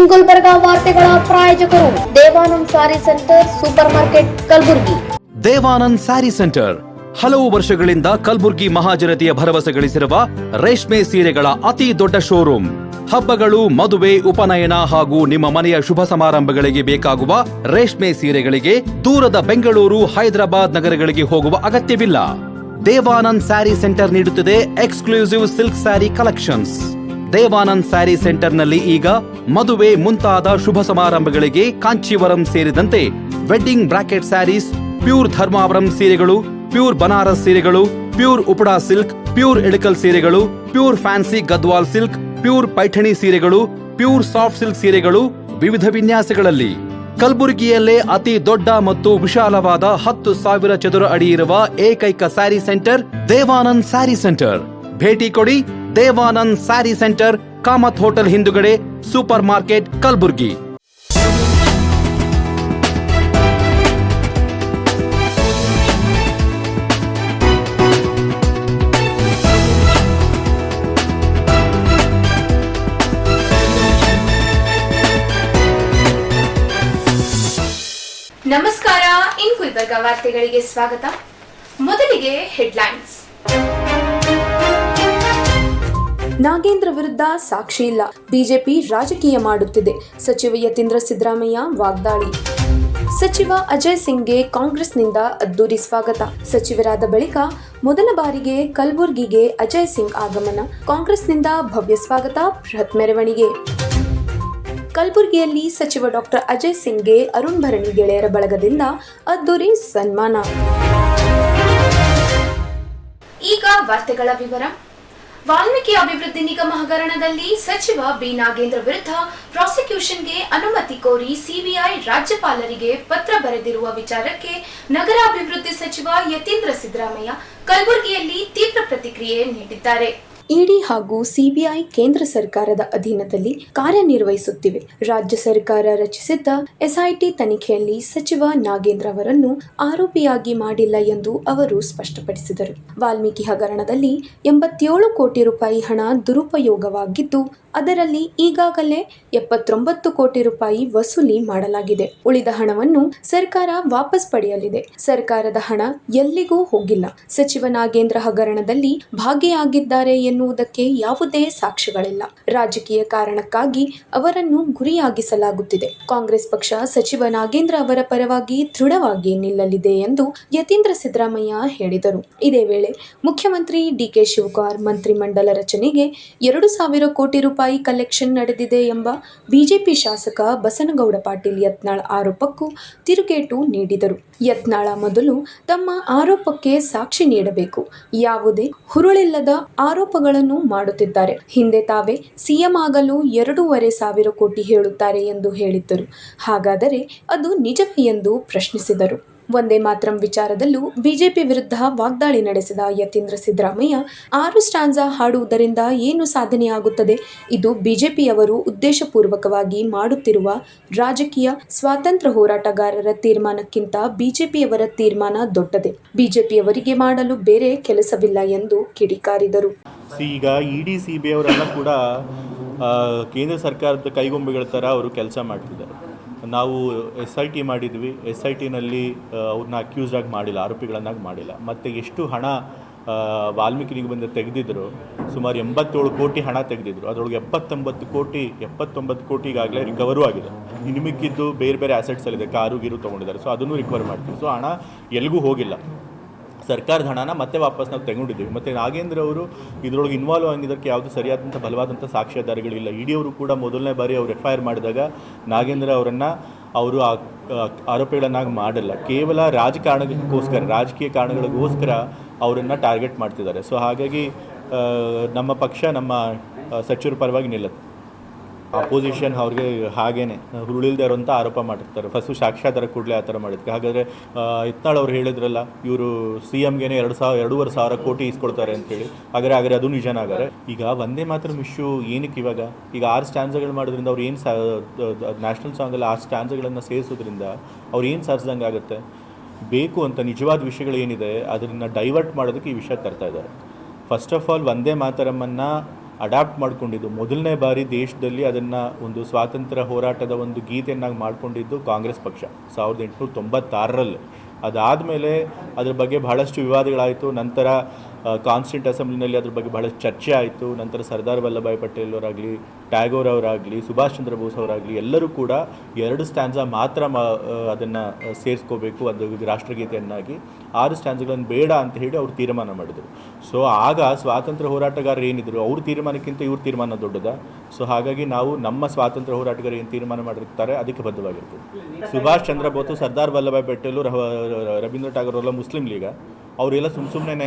ಇನ್ ಗುಲ್ಬರ್ಗ ವಾರ್ತೆಗಳ ಪ್ರಾಯೋಜಕರು Devanand sari centre super market Kalaburagi. Devanand sari centre ಹಲವು ವರ್ಷಗಳಿಂದ ಕಲಬುರಗಿ ಮಹಾಜನತೆಯ ಭರವಸೆ ಗಳಿಸಿರುವ ರೇಷ್ಮೆ ಸೀರೆಗಳ ಅತಿ ದೊಡ್ಡ ಶೋರೂಮ್. ಹಬ್ಬಗಳು, ಮದುವೆ, ಉಪನಯನ ಹಾಗೂ ನಿಮ್ಮ ಮನೆಯ ಶುಭ ಸಮಾರಂಭಗಳಿಗೆ ಬೇಕಾಗುವ ರೇಷ್ಮೆ ಸೀರೆಗಳಿಗೆ ದೂರದ ಬೆಂಗಳೂರು, ಹೈದರಾಬಾದ್ ನಗರಗಳಿಗೆ ಹೋಗುವ ಅಗತ್ಯವಿಲ್ಲ. ದೇವಾನಂದ್ ಸ್ಯಾರಿ ಸೆಂಟರ್ ನೀಡುತ್ತಿದೆ exclusive silk sari collections. Devanand sari ಸೆಂಟರ್ನಲ್ಲಿ ಈಗ ಮದುವೆ ಮುಂತಾದ ಶುಭ ಸಮಾರಂಭಗಳಿಗೆ ಕಾಂಚೀವರಂ ಸೇರಿದಂತೆ wedding brocade saris, pure Dharmavaram ಸೀರೆಗಳು, ಪ್ಯೂರ್ ಬನಾರಸ್ ಸೀರೆಗಳು, pure Uppada silk, pure Ilkal ಸೀರೆಗಳು, pure fancy Gadwal silk, pure Paithani ಸೀರೆಗಳು, ಪ್ಯೂರ್ ಸಾಫ್ಟ್ ಸಿಲ್ಕ್ ಸೀರೆಗಳು ವಿವಿಧ ವಿನ್ಯಾಸಗಳಲ್ಲಿ. ಕಲಬುರಗಿಯಲ್ಲೇ ಅತಿ ದೊಡ್ಡ ಮತ್ತು ವಿಶಾಲವಾದ 10,000 ಚದುರ ಅಡಿ ಇರುವ ಏಕೈಕ sari centre Devanand sari centre. ಭೇಟಿ ಕೊಡಿ. Devanand sari centre, Kamath hotel ಹಿಂದುಗಡೆ, ಸೂಪರ್ ಮಾರ್ಕೆಟ್, ಕಲಬುರಗಿ. ನಮಸ್ಕಾರ. ಇನ್ ಗುಲ್ಬರ್ಗ ವಾರ್ತೆಗಳಿಗೆ ಸ್ವಾಗತ. ಮೊದಲಿಗೆ ಹೆಡ್ಲೈನ್ಸ್. ನಾಗೇಂದ್ರ ವಿರುದ್ಧ ಸಾಕ್ಷಿ ಇಲ್ಲ, ಬಿಜೆಪಿ ರಾಜಕೀಯ ಮಾಡುತ್ತಿದೆ, ಸಚಿವ ಯತೀಂದ್ರ ಸಿದ್ದರಾಮಯ್ಯ ವಾಗ್ದಾಳಿ. ಸಚಿವ ಅಜಯ್ ಸಿಂಗ್ಗೆ ಕಾಂಗ್ರೆಸ್ನಿಂದ ಅದ್ದೂರಿ ಸ್ವಾಗತ. ಸಚಿವರಾದ ಬಳಿಕ ಮೊದಲ ಬಾರಿಗೆ ಕಲಬುರಗಿಗೆ ಅಜಯ್ ಸಿಂಗ್ ಆಗಮನ. ಕಾಂಗ್ರೆಸ್ನಿಂದ ಭವ್ಯ ಸ್ವಾಗತ, ಬೃಹತ್ ಮೆರವಣಿಗೆ. ಕಲಬುರಗಿಯಲ್ಲಿ ಸಚಿವ ಡಾಕ್ಟರ್ ಅಜಯ್ ಸಿಂಗ್ಗೆ ಅರುಣ್ ಭರಣಿ ಗೆಳೆಯರ ಬಳಗದಿಂದ ಅದ್ದೂರಿ ಸನ್ಮಾನ. ಈಗ ವಾರ್ತೆಗಳ ವಿವರ. ವಾಲ್ಮೀಕಿ ಅಭಿವೃದ್ಧಿ ನಿಗಮ ಹಗರಣದಲ್ಲಿ ಸಚಿವ ಬಿ ನಾಗೇಂದ್ರ ವಿರುದ್ಧ ಪ್ರಾಸಿಕ್ಯೂಷನ್ಗೆ ಅನುಮತಿ ಕೋರಿ ಸಿಬಿಐ ರಾಜ್ಯಪಾಲರಿಗೆ ಪತ್ರ ಬರೆದಿರುವ ವಿಚಾರಕ್ಕೆ ನಗರಾಭಿವೃದ್ಧಿ ಸಚಿವ ಯತೀಂದ್ರ ಸಿದ್ದರಾಮಯ್ಯ ಕಲಬುರಗಿಯಲ್ಲಿ ತೀವ್ರ ಪ್ರತಿಕ್ರಿಯೆ ನೀಡಿದ್ದಾರೆ. ಇಡಿ ಹಾಗೂ ಸಿಬಿಐ ಕೇಂದ್ರ ಸರ್ಕಾರದ ಅಧೀನದಲ್ಲಿ ಕಾರ್ಯನಿರ್ವಹಿಸುತ್ತಿವೆ. ರಾಜ್ಯ ಸರ್ಕಾರ ರಚಿಸಿದ್ದ ಎಸ್ಐಟಿ ತನಿಖೆಯಲ್ಲಿ ಸಚಿವ ನಾಗೇಂದ್ರ ಅವರನ್ನು ಆರೋಪಿಯಾಗಿ ಮಾಡಿಲ್ಲ ಎಂದು ಅವರು ಸ್ಪಷ್ಟಪಡಿಸಿದರು. ವಾಲ್ಮೀಕಿ ಹಗರಣದಲ್ಲಿ 87 ಕೋಟಿ ರೂಪಾಯಿ ಹಣ ದುರುಪಯೋಗವಾಗಿದ್ದು, ಅದರಲ್ಲಿ ಈಗಾಗಲೇ 79 ಕೋಟಿ ರೂಪಾಯಿ ವಸೂಲಿ ಮಾಡಲಾಗಿದೆ. ಉಳಿದ ಹಣವನ್ನು ಸರ್ಕಾರ ವಾಪಸ್ ಪಡೆಯಲಿದೆ. ಸರ್ಕಾರದ ಹಣ ಎಲ್ಲಿಗೂ ಹೋಗಿಲ್ಲ. ಸಚಿವ ನಾಗೇಂದ್ರ ಹಗರಣದಲ್ಲಿ ಭಾಗಿಯಾಗಿದ್ದಾರೆ ಎನ್ನುವುದಕ್ಕೆ ಯಾವುದೇ ಸಾಕ್ಷ್ಯಗಳಿಲ್ಲ. ರಾಜಕೀಯ ಕಾರಣಕ್ಕಾಗಿ ಅವರನ್ನು ಗುರಿಯಾಗಿಸಲಾಗುತ್ತಿದೆ. ಕಾಂಗ್ರೆಸ್ ಪಕ್ಷ ಸಚಿವ ನಾಗೇಂದ್ರ ಅವರ ಪರವಾಗಿ ದೃಢವಾಗಿ ನಿಲ್ಲಲಿದೆ ಎಂದು ಯತೀಂದ್ರ ಸಿದ್ದರಾಮಯ್ಯ ಹೇಳಿದರು. ಇದೇ ವೇಳೆ ಮುಖ್ಯಮಂತ್ರಿ ಡಿಕೆ ಶಿವಕುಮಾರ್ ಮಂತ್ರಿಮಂಡಲ ರಚನೆಗೆ 2,000 ಕೋಟಿ ರೂಪಾಯಿ ಕಲೆಕ್ಷನ್ ನಡೆದಿದೆ ಎಂಬ ಬಿಜೆಪಿ ಶಾಸಕ ಬಸನಗೌಡ ಪಾಟೀಲ್ ಯತ್ನಾಳ್ ಆರೋಪಕ್ಕೂ ತಿರುಗೇಟು ನೀಡಿದರು. ಯತ್ನಾಳ ಮೊದಲು ತಮ್ಮ ಆರೋಪಕ್ಕೆ ಸಾಕ್ಷಿ ನೀಡಬೇಕು. ಯಾವುದೇ ಹುರುಳಿಲ್ಲದ ಆರೋಪಗಳನ್ನು ಮಾಡುತ್ತಿದ್ದಾರೆ. ಹಿಂದೆ ತಾವೇ ಸಿಎಂ ಆಗಲು 2,500 ಕೋಟಿ ಹೇಳುತ್ತಾರೆ ಎಂದು ಹೇಳಿದ್ದರು. ಹಾಗಾದರೆ ಅದು ನಿಜವೇ ಎಂದು ಪ್ರಶ್ನಿಸಿದರು. ವಂದೇ ಮಾತರಂ ವಿಚಾರದಲ್ಲೂ ಬಿಜೆಪಿ ವಿರುದ್ಧ ವಾಗ್ದಾಳಿ ನಡೆಸಿದ ಯತೀಂದ್ರ ಸಿದ್ದರಾಮಯ್ಯ, 6 ಸ್ಟಾಂಜಾ ಹಾಡುವುದರಿಂದ ಏನು ಸಾಧನೆಯಾಗುತ್ತದೆ? ಇದು ಬಿಜೆಪಿಯವರು ಉದ್ದೇಶಪೂರ್ವಕವಾಗಿ ಮಾಡುತ್ತಿರುವ ರಾಜಕೀಯ. ಸ್ವಾತಂತ್ರ್ಯ ಹೋರಾಟಗಾರರ ತೀರ್ಮಾನಕ್ಕಿಂತ ಬಿಜೆಪಿಯವರ ತೀರ್ಮಾನ ದೊಡ್ಡದೆ. ಬಿಜೆಪಿಯವರಿಗೆ ಮಾಡಲು ಬೇರೆ ಕೆಲಸವಿಲ್ಲ ಎಂದು ಕಿಡಿಕಾರಿದರು. ಈಗ ಇಡಿ ಸಿಬಿಐ ಅವರೆಲ್ಲ ಕೂಡ ಕೇಂದ್ರ ಸರ್ಕಾರದ ಕೈಗೊಂಬೆಗಳ ಥರ ಅವರು ಕೆಲಸ ಮಾಡ್ತಿದ್ದಾರೆ. ನಾವು SIT ಮಾಡಿದ್ವಿ. SITನಲ್ಲಿ ಅವ್ರನ್ನ ಅಕ್ಯೂಸ್ಡ್ ಆಗಿ ಮಾಡಿಲ್ಲ, ಆರೋಪಿಗಳನ್ನಾಗಿ ಮಾಡಿಲ್ಲ. ಮತ್ತು ಎಷ್ಟು ಹಣ ವಾಲ್ಮೀಕಿ ನಿಗಮದಿಂದ ತೆಗೆದಿದ್ರು, ಸುಮಾರು 87 ಕೋಟಿ ಹಣ ತೆಗೆದಿದ್ರು. ಅದರೊಳಗೆ 79 ಕೋಟಿಗಾಗಲೇ ರಿಕವರು ಆಗಿದೆ. ಇನ್ನು ಮಿಕ್ಕಿದ್ದು ಬೇರೆ ಬೇರೆ ಆ್ಯಸೆಟ್ಸಲ್ಲಿದೆ, ಕಾರು ಗೀರು ತೊಗೊಂಡಿದ್ದಾರೆ. ಸೊ ಅದನ್ನು ರಿಕವರ್ ಮಾಡ್ತೀವಿ. ಸೊ ಹಣ ಎಲ್ಲಿಗೂ ಹೋಗಿಲ್ಲ. ಸರ್ಕಾರದ ಹಣನ ಮತ್ತೆ ವಾಪಸ್ ನಾವು ತೆಗೊಂಡಿದ್ದೀವಿ. ಮತ್ತು ನಾಗೇಂದ್ರ ಅವರು ಇದರೊಳಗೆ ಇನ್ವಾಲ್ವ್ ಆಗಿದ್ದಕ್ಕೆ ಯಾವುದು ಸರಿಯಾದಂಥ ಬಲವಾದಂಥ ಸಾಕ್ಷ್ಯಾಧಾರಗಳಿಲ್ಲ. ಇಡಿ ಅವರು ಕೂಡ ಮೊದಲನೇ ಬಾರಿ ಅವರು FIR ಮಾಡಿದಾಗ ನಾಗೇಂದ್ರ ಅವರನ್ನು ಅವರು ಆರೋಪಿಗಳನ್ನಾಗಿ ಮಾಡಿಲ್ಲ. ಕೇವಲ ರಾಜಕೀಯ ಕಾರಣಗಳಿಗೋಸ್ಕರ ಅವರನ್ನು ಟಾರ್ಗೆಟ್ ಮಾಡ್ತಿದ್ದಾರೆ. ಸೊ ಹಾಗಾಗಿ ನಮ್ಮ ಪಕ್ಷ ನಮ್ಮ ಸಚಿವರ ಪರವಾಗಿ ನಿಲ್ಲುತ್ತೆ. ಅಪೋಸಿಷನ್ ಅವ್ರಿಗೆ ಹಾಗೇನೆ ಹುರುಳಿಲ್ದೇ ಇರೋಂಥ ಆರೋಪ ಮಾಡಿರ್ತಾರೆ. ಫಸ್ಟು ಸಾಕ್ಷ್ಯಾಧಾರ ಕೂಡಲೇ ಆ ಥರ ಮಾಡಿದ್ಕೆ. ಹಾಗಾದರೆ ಯತ್ನಾಳ್ ಅವ್ರು ಹೇಳಿದ್ರಲ್ಲ, ಇವರು CMಗೆ 2,500 ಕೋಟಿ ಇಸ್ಕೊಳ್ತಾರೆ ಅಂತೇಳಿ. ಹಾಗಾದರೆ ಅದು ನಿಜನಾಗಾರೆ. ಈಗ ವಂದೇ ಮಾತರಂ ಇಶ್ಯೂ ಏನಕ್ಕೆ ಈಗ 6 ಸ್ಟ್ಯಾನ್ಸ್ಗಳು ಮಾಡೋದ್ರಿಂದ ಅವ್ರು ಏನು ನ್ಯಾಷನಲ್ ಸಾಂಗಲ್ಲಿ 6 ಸ್ಟ್ಯಾನ್ಸ್ಗಳನ್ನು ಸೇರಿಸೋದ್ರಿಂದ ಅವ್ರು ಏನು ಸಾಧಿಸ್ದಂಗೆ ಆಗುತ್ತೆ? ಬೇಕು ಅಂತ ನಿಜವಾದ ವಿಷಯಗಳು ಏನಿದೆ ಅದನ್ನು ಡೈವರ್ಟ್ ಮಾಡೋದಕ್ಕೆ ಈ ವಿಷಯ ತರ್ತಾ ಇದ್ದಾರೆ. First of all Vande ಮಾತರಮನ್ನು adapt ಮಾಡಿಕೊಂಡಿದ್ದು. ಮೊದಲನೇ ಬಾರಿ ದೇಶದಲ್ಲಿ ಅದನ್ನು ಒಂದು ಸ್ವಾತಂತ್ರ್ಯ ಹೋರಾಟದ ಒಂದು ಗೀತೆಯನ್ನಾಗಿ ಮಾಡಿಕೊಂಡಿದ್ದು ಕಾಂಗ್ರೆಸ್ ಪಕ್ಷ 1896ರಲ್ಲಿ. ಅದಾದಮೇಲೆ ಅದ್ರ ಬಗ್ಗೆ ಬಹಳಷ್ಟು ವಿವಾದಗಳಾಯಿತು. ನಂತರ ಕಾನ್ಸ್ಟಿಟ್ಯೂಂಟ್ ಅಸೆಂಬ್ಲಿನಲ್ಲಿ ಅದ್ರ ಬಗ್ಗೆ ಬಹಳಷ್ಟು ಚರ್ಚೆ ಆಯಿತು. ನಂತರ ಸರ್ದಾರ್ ವಲ್ಲಭಾಯ್ ಪಟೇಲ್ ಅವರಾಗಲಿ, ಟ್ಯಾಗೋರ್ ಅವರಾಗಲಿ, ಸುಭಾಷ್ ಚಂದ್ರ ಬೋಸ್ ಅವರಾಗಲಿ ಎಲ್ಲರೂ ಕೂಡ 2 ಸ್ಟ್ಯಾನ್ಸಾ ಮಾತ್ರ ಅದನ್ನು ಸೇರಿಸ್ಕೋಬೇಕು ಅದು ರಾಷ್ಟ್ರಗೀತೆಯನ್ನಾಗಿ, 6 ಸ್ಟ್ಯಾನ್ಸ್ಗಳನ್ನು ಬೇಡ ಅಂತ ಹೇಳಿ ಅವರು ತೀರ್ಮಾನ ಮಾಡಿದರು. ಸೊ ಆಗ ಸ್ವಾತಂತ್ರ್ಯ ಹೋರಾಟಗಾರರು ಏನಿದ್ರು ಅವ್ರ ತೀರ್ಮಾನಕ್ಕಿಂತ ಇವ್ರ ತೀರ್ಮಾನ ದೊಡ್ಡದ. ಸೊ ಹಾಗಾಗಿ ನಾವು ನಮ್ಮ ಸ್ವಾತಂತ್ರ್ಯ ಹೋರಾಟಗಾರರು ಏನು ತೀರ್ಮಾನ ಮಾಡಿರ್ತಾರೆ ಅದಕ್ಕೆ ಬದ್ಧವಾಗಿರ್ತೀವಿ. ಸುಭಾಷ್ ಚಂದ್ರ ಬೋಸ್, ಸರ್ದಾರ್ ವಲ್ಲಭಾಯ್ ಪಟೇಲ್, ರವೀಂದ್ರ ಟಾಗೋರ್ ಅವರೆಲ್ಲ ಮುಸ್ಲಿಂ ಲೀಗ, ಅವರೆಲ್ಲ ಸುಮ್ಮನೆ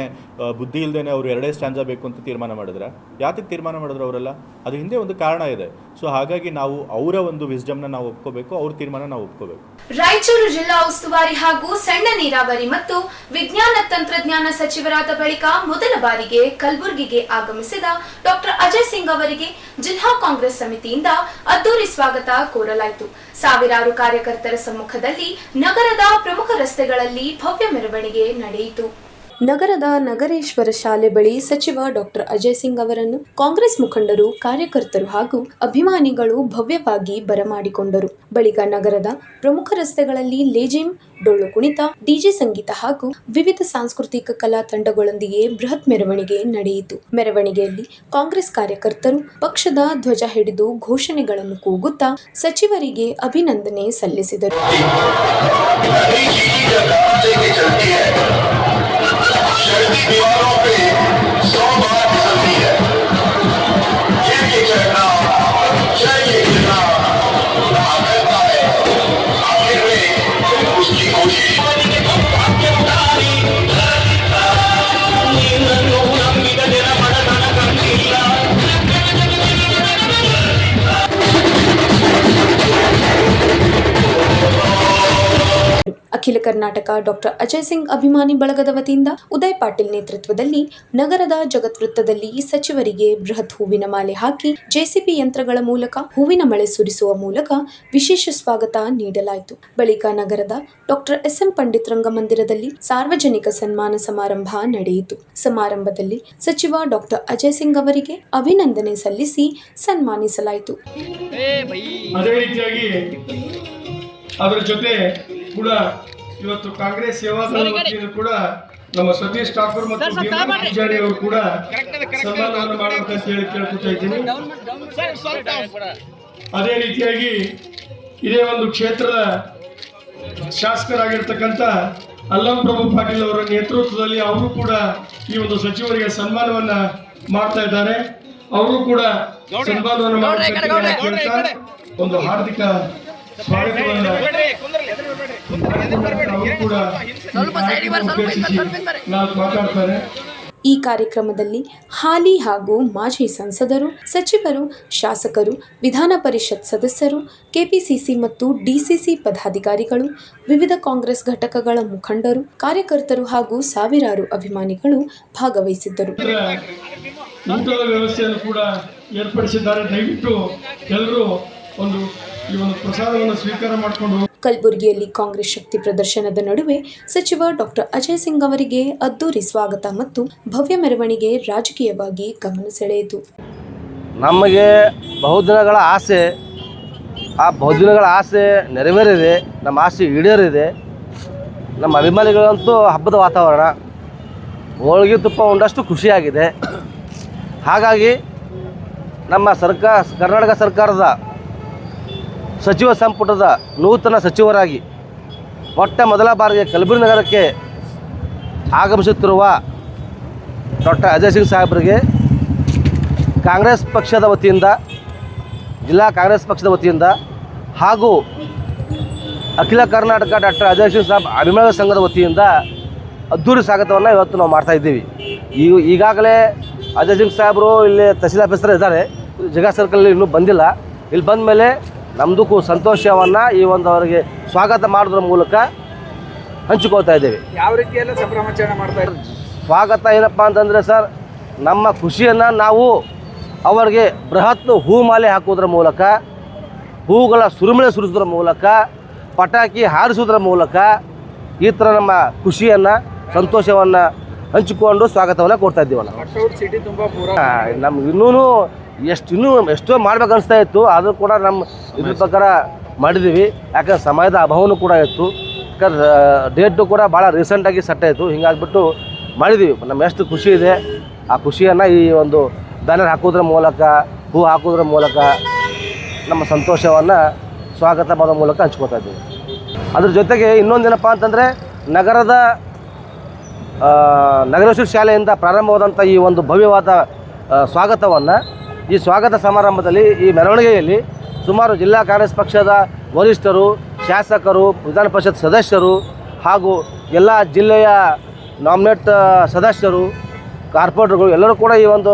ಬುದ್ಧಿ ಇಲ್ಲದೇನೆ ಅವರು 2 ಸ್ಟ್ಯಾನ್ಸಾ ಬೇಕು ಅಂತ ತೀರ್ಮಾನ ಮಾಡಿದ್ರೆ ಯಾತಕ್ಕೆ ತೀರ್ಮಾನ ಮಾಡಿದ್ರು ಅವರೆಲ್ಲ? ಅದು ಹಿಂದೆ ಒಂದು ಕಾರಣ ಇದೆ. ಸೊ ಹಾಗಾಗಿ ನಾವು ಅವರ ಒಂದು ವಿಸ್ಡಮ್ನ ನಾವು ಒಪ್ಕೋಬೇಕು, ಅವ್ರ ತೀರ್ಮಾನ ನಾವು ಒಪ್ಕೋಬೇಕು. ರಾಯಚೂರು ಜಿಲ್ಲಾ ಉಸ್ತುವಾರಿ ಹಾಗೂ ಸಣ್ಣ ನೀರಾವರಿ ಮತ್ತು ವಿಜ್ಞಾನ ತಂತ್ರಜ್ಞಾನ ಸಚಿವರಾದ ಬಳಿಕ ಮೊದಲ ಬಾರಿಗೆ ಕಲಬುರಗಿಗೆ ಆಗಮಿಸಿದ ಡಾಕ್ಟರ್ ಅಜಯ್ ಸಿಂಗ್ ಅವರಿಗೆ ಜಿಲ್ಲಾ ಕಾಂಗ್ರೆಸ್ ಸಮಿತಿಯಿಂದ ಅದ್ದೂರಿ ಸ್ವಾಗತ ಕೋರಲಾಯಿತು. ಸಾವಿರಾರು ಕಾರ್ಯಕರ್ತರ ಸಮ್ಮುಖದಲ್ಲಿ ನಗರದ ಪ್ರಮುಖ ರಸ್ತೆಗಳಲ್ಲಿ ಭವ್ಯ ಮೆರವಣಿಗೆ ನಡೆಯಿತು. ನಗರದ ನಗರೇಶ್ವರ ಶಾಲೆ ಬಳಿ ಸಚಿವ ಡಾಕ್ಟರ್ ಅಜಯ್ ಸಿಂಗ್ ಅವರನ್ನು ಕಾಂಗ್ರೆಸ್ ಮುಖಂಡರು, ಕಾರ್ಯಕರ್ತರು ಹಾಗೂ ಅಭಿಮಾನಿಗಳು ಭವ್ಯವಾಗಿ ಬರಮಾಡಿಕೊಂಡರು. ಬಳಿಕ ನಗರದ ಪ್ರಮುಖ ರಸ್ತೆಗಳಲ್ಲಿ ಲೇಜಿಮ್, ಡೊಳ್ಳು ಕುಣಿತ, ಡಿಜೆ ಸಂಗೀತ ಹಾಗೂ ವಿವಿಧ ಸಾಂಸ್ಕೃತಿಕ ಕಲಾ ತಂಡಗಳೊಂದಿಗೆ ಬೃಹತ್ ಮೆರವಣಿಗೆ ನಡೆಯಿತು. ಮೆರವಣಿಗೆಯಲ್ಲಿ ಕಾಂಗ್ರೆಸ್ ಕಾರ್ಯಕರ್ತರು ಪಕ್ಷದ ಧ್ವಜ ಹಿಡಿದು ಘೋಷಣೆಗಳನ್ನು ಕೂಗುತ್ತಾ ಸಚಿವರಿಗೆ ಅಭಿನಂದನೆ ಸಲ್ಲಿಸಿದರು. दीवारों पे 100 बार फिसलती है। ये चढ़ना, ये गिरना करता है, आखिर में उसकी कोशिश ಅಖಿಲ ಕರ್ನಾಟಕ ಡಾಕ್ಟರ್ ಅಜಯ್ ಸಿಂಗ್ ಅಭಿಮಾನಿ ಬಳಗದ ವತಿಯಿಂದ ಉದಯ್ ಪಾಟೀಲ್ ನೇತೃತ್ವದಲ್ಲಿ ನಗರದ ಜಗತ್ ವೃತ್ತದಲ್ಲಿ ಸಚಿವರಿಗೆ ಬೃಹತ್ ಹೂವಿನ ಮಾಲೆ ಹಾಕಿ ಜೆಸಿಬಿ ಯಂತ್ರಗಳ ಮೂಲಕ ಹೂವಿನ ಮಳೆ ಸುರಿಸುವ ಮೂಲಕ ವಿಶೇಷ ಸ್ವಾಗತ ನೀಡಲಾಯಿತು. ಬಳಿಕ ನಗರದ ಡಾಕ್ಟರ್ ಎಸ್.ಎಂ. ಪಂಡಿತ್ ರಂಗಮಂದಿರದಲ್ಲಿ ಸಾರ್ವಜನಿಕ ಸನ್ಮಾನ ಸಮಾರಂಭ ನಡೆಯಿತು. ಸಮಾರಂಭದಲ್ಲಿ ಸಚಿವ ಡಾಕ್ಟರ್ ಅಜಯ್ ಸಿಂಗ್ ಅವರಿಗೆ ಅಭಿನಂದನೆ ಸಲ್ಲಿಸಿ ಸನ್ಮಾನಿಸಲಾಯಿತು. ಅದೇ ರೀತಿಯಾಗಿ ಅದರ ಜೊತೆ ಕೂಡ ಇವತ್ತು ಕಾಂಗ್ರೆಸ್ ಸೇವಾದಳ ವತಿಯಿಂದ ಕೂಡ ನಮ್ಮ ಸತೀಶ್ ಠಾಕೂರ್ ಮತ್ತು ಪೂಜಾರಿ ಅವರು ಕೂಡ ಸನ್ಮಾನವನ್ನು ಮಾಡಬೇಕಂತ ಹೇಳಿ ಕೇಳ್ಕೊತಾ ಇದ್ದೀನಿ. ಅದೇ ರೀತಿಯಾಗಿ ಇದೇ ಒಂದು ಕ್ಷೇತ್ರದ ಶಾಸಕರಾಗಿರ್ತಕ್ಕಂಥ ಅಲ್ಲಂ ಪ್ರಭು ಪಾಟೀಲ್ ಅವರ ನೇತೃತ್ವದಲ್ಲಿ ಅವರು ಕೂಡ ಈ ಒಂದು ಸಚಿವರಿಗೆ ಸನ್ಮಾನವನ್ನ ಮಾಡ್ತಾ ಇದ್ದಾರೆ. ಅವರು ಕೂಡ ಸನ್ಮಾನವನ್ನು ಮಾಡಬೇಕಂತ ಒಂದು ಹಾರ್ದಿಕ ಸ್ವಾಗತವನ್ನು ಮಾತಾಡ್ತಾರೆ. ಈ ಕಾರ್ಯಕ್ರಮದಲ್ಲಿ ಹಾಲಿ ಹಾಗೂ ಮಾಜಿ ಸಂಸದರು, ಸಚಿವರು, ಶಾಸಕರು, ವಿಧಾನ ಪರಿಷತ್ ಸದಸ್ಯರು, ಕೆಪಿಸಿಸಿ ಮತ್ತು ಡಿಸಿಸಿ ಪದಾಧಿಕಾರಿಗಳು, ವಿವಿಧ ಕಾಂಗ್ರೆಸ್ ಘಟಕಗಳ ಮುಖಂಡರು, ಕಾರ್ಯಕರ್ತರು ಹಾಗೂ ಸಾವಿರಾರು ಅಭಿಮಾನಿಗಳು ಭಾಗವಹಿಸಿದ್ದರು. ಊಟದ ವ್ಯವಸ್ಥೆಯನ್ನು ಕೂಡ ಏರ್ಪಡಿಸಿದ್ದಾರೆ. ದಯವಿಟ್ಟು ಎಲ್ಲರೂ ಈ ಒಂದು ಪ್ರಸಾದವನ್ನು ಸ್ವೀಕಾರ ಮಾಡಿಕೊಂಡು. ಕಲಬುರಗಿಯಲ್ಲಿ ಕಾಂಗ್ರೆಸ್ ಶಕ್ತಿ ಪ್ರದರ್ಶನದ ನಡುವೆ ಸಚಿವ ಡಾಕ್ಟರ್ ಅಜಯ್ ಸಿಂಗ್ ಅವರಿಗೆ ಅದ್ದೂರಿ ಸ್ವಾಗತ ಮತ್ತು ಭವ್ಯ ಮೆರವಣಿಗೆ ರಾಜಕೀಯವಾಗಿ ಗಮನ ಸೆಳೆಯಿತು. ನಮಗೆ ಬಹುದಿನಗಳ ಆಸೆ, ಆ ಬಹುದಿನಗಳ ಆಸೆ ನೆರವೇರಿದೆ, ನಮ್ಮ ಆಸೆ ಈಡೇರಿದೆ. ನಮ್ಮ ಅಭಿಮಾನಿಗಳಂತೂ ಹಬ್ಬದ ವಾತಾವರಣ, ಹೋಳಿಗೆ ತುಪ್ಪ ಉಂಡಷ್ಟು ಖುಷಿಯಾಗಿದೆ. ಹಾಗಾಗಿ ನಮ್ಮ ಕರ್ನಾಟಕ ಸರ್ಕಾರದ ಸಚಿವ ಸಂಪುಟದ ನೂತನ ಸಚಿವರಾಗಿ ಮೊದಲ ಬಾರಿಗೆ ಕಲಬುರಗಿ ನಗರಕ್ಕೆ ಆಗಮಿಸುತ್ತಿರುವ ಡಾಕ್ಟರ್ ಅಜಯ್ ಸಿಂಗ್ ಸಾಹೇಬರಿಗೆ ಕಾಂಗ್ರೆಸ್ ಪಕ್ಷದ ವತಿಯಿಂದ, ಜಿಲ್ಲಾ ಕಾಂಗ್ರೆಸ್ ಪಕ್ಷದ ವತಿಯಿಂದ ಹಾಗೂ ಅಖಿಲ ಕರ್ನಾಟಕ ಡಾಕ್ಟರ್ ಅಜಯ್ ಸಿಂಗ್ ಸಾಹೇಬ್ ಅಭಿಮಾನಿ ಸಂಘದ ವತಿಯಿಂದ ಅದ್ದೂರಿ ಸ್ವಾಗತವನ್ನು ಇವತ್ತು ನಾವು ಮಾಡ್ತಾಯಿದ್ದೀವಿ. ಈಗಾಗಲೇ ಅಜಯ್ ಸಿಂಗ್ ಸಾಹೇಬರು ಇಲ್ಲಿ ತಹಸೀಲ್ ಆಫೀಸರ್ ಇದ್ದಾರೆ, ಜಗಾ ಸರ್ಕಲ್ ಇನ್ನೂ ಬಂದಿಲ್ಲ. ಇಲ್ಲಿ ಬಂದ ಮೇಲೆ ನಮ್ಮದಕ್ಕೂ ಸಂತೋಷವನ್ನು ಈ ಒಂದು ಅವರಿಗೆ ಸ್ವಾಗತ ಮಾಡೋದ್ರ ಮೂಲಕ ಹಂಚಿಕೊಳ್ತಾ ಇದ್ದೇವೆ. ಯಾವ ರೀತಿಯೆಲ್ಲ ಸಂಭ್ರಮಾಚರಣೆ ಮಾಡ್ತಾ ಇದ್ದೀವಿ? ಸ್ವಾಗತ ಏನಪ್ಪ ಅಂತಂದರೆ ಸರ್, ನಮ್ಮ ಖುಷಿಯನ್ನು ನಾವು ಅವರಿಗೆ ಬೃಹತ್ ಹೂಮಾಲೆ ಹಾಕೋದ್ರ ಮೂಲಕ, ಹೂಗಳ ಸುರಿಮಳೆ ಸುರಿಸೋದ್ರ ಮೂಲಕ, ಪಟಾಕಿ ಹಾರಿಸೋದ್ರ ಮೂಲಕ ಈ ಥರ ನಮ್ಮ ಖುಷಿಯನ್ನು, ಸಂತೋಷವನ್ನು ಹಂಚಿಕೊಂಡು ಸ್ವಾಗತವನ್ನು ಕೊಡ್ತಾ ಇದ್ದೀವಿ ನಾವು. ಕಟ್ಔಟ್ ಸಿಟಿ ತುಂಬ ಪೂರ ನಮ್ಗೆ ಇನ್ನೂ ಎಷ್ಟೋ ಮಾಡ್ಬೇಕು ಅನಿಸ್ತಾ ಇತ್ತು, ಆದರೂ ಕೂಡ ನಮ್ಮ ಇದ್ರ ಪ್ರಕಾರ ಮಾಡಿದ್ದೀವಿ. ಯಾಕಂದ್ರೆ ಸಮಯದ ಅಭಾವನೂ ಕೂಡ ಇತ್ತು, ಯಾಕಂದ್ರೆ ಡೇಟು ಕೂಡ ಭಾಳ ರೀಸೆಂಟಾಗಿ ಸೆಟ್ ಆಯಿತು. ಹಿಂಗಾಗ್ಬಿಟ್ಟು ಮಾಡಿದ್ದೀವಿ. ನಮ್ಗೆ ಎಷ್ಟು ಖುಷಿ ಇದೆ, ಆ ಖುಷಿಯನ್ನು ಈ ಒಂದು ಬ್ಯಾನರ್ ಹಾಕೋದ್ರ ಮೂಲಕ, ಹೂ ಹಾಕೋದ್ರ ಮೂಲಕ ನಮ್ಮ ಸಂತೋಷವನ್ನು ಸ್ವಾಗತ ಮಾಡೋ ಮೂಲಕ ಹಂಚ್ಕೊತಾ ಇದ್ದೀವಿ. ಅದ್ರ ಜೊತೆಗೆ ಇನ್ನೊಂದೇನಪ್ಪ ಅಂತಂದರೆ ನಗರೇಶ್ವರ ಶಾಲೆಯಿಂದ ಪ್ರಾರಂಭವಾದಂಥ ಈ ಒಂದು ಭವ್ಯವಾದ ಸ್ವಾಗತವನ್ನು, ಈ ಸ್ವಾಗತ ಸಮಾರಂಭದಲ್ಲಿ, ಈ ಮೆರವಣಿಗೆಯಲ್ಲಿ ಸುಮಾರು ಜಿಲ್ಲಾ ಕಾಂಗ್ರೆಸ್ ಪಕ್ಷದ ವರಿಷ್ಠರು, ಶಾಸಕರು, ವಿಧಾನ ಪರಿಷತ್ ಸದಸ್ಯರು ಹಾಗೂ ಎಲ್ಲ ಜಿಲ್ಲೆಯ ನಾಮಿನೇಟ್ ಸದಸ್ಯರು, ಕಾರ್ಪೊರೇಟರ್ಗಳು ಎಲ್ಲರೂ ಕೂಡ ಈ ಒಂದು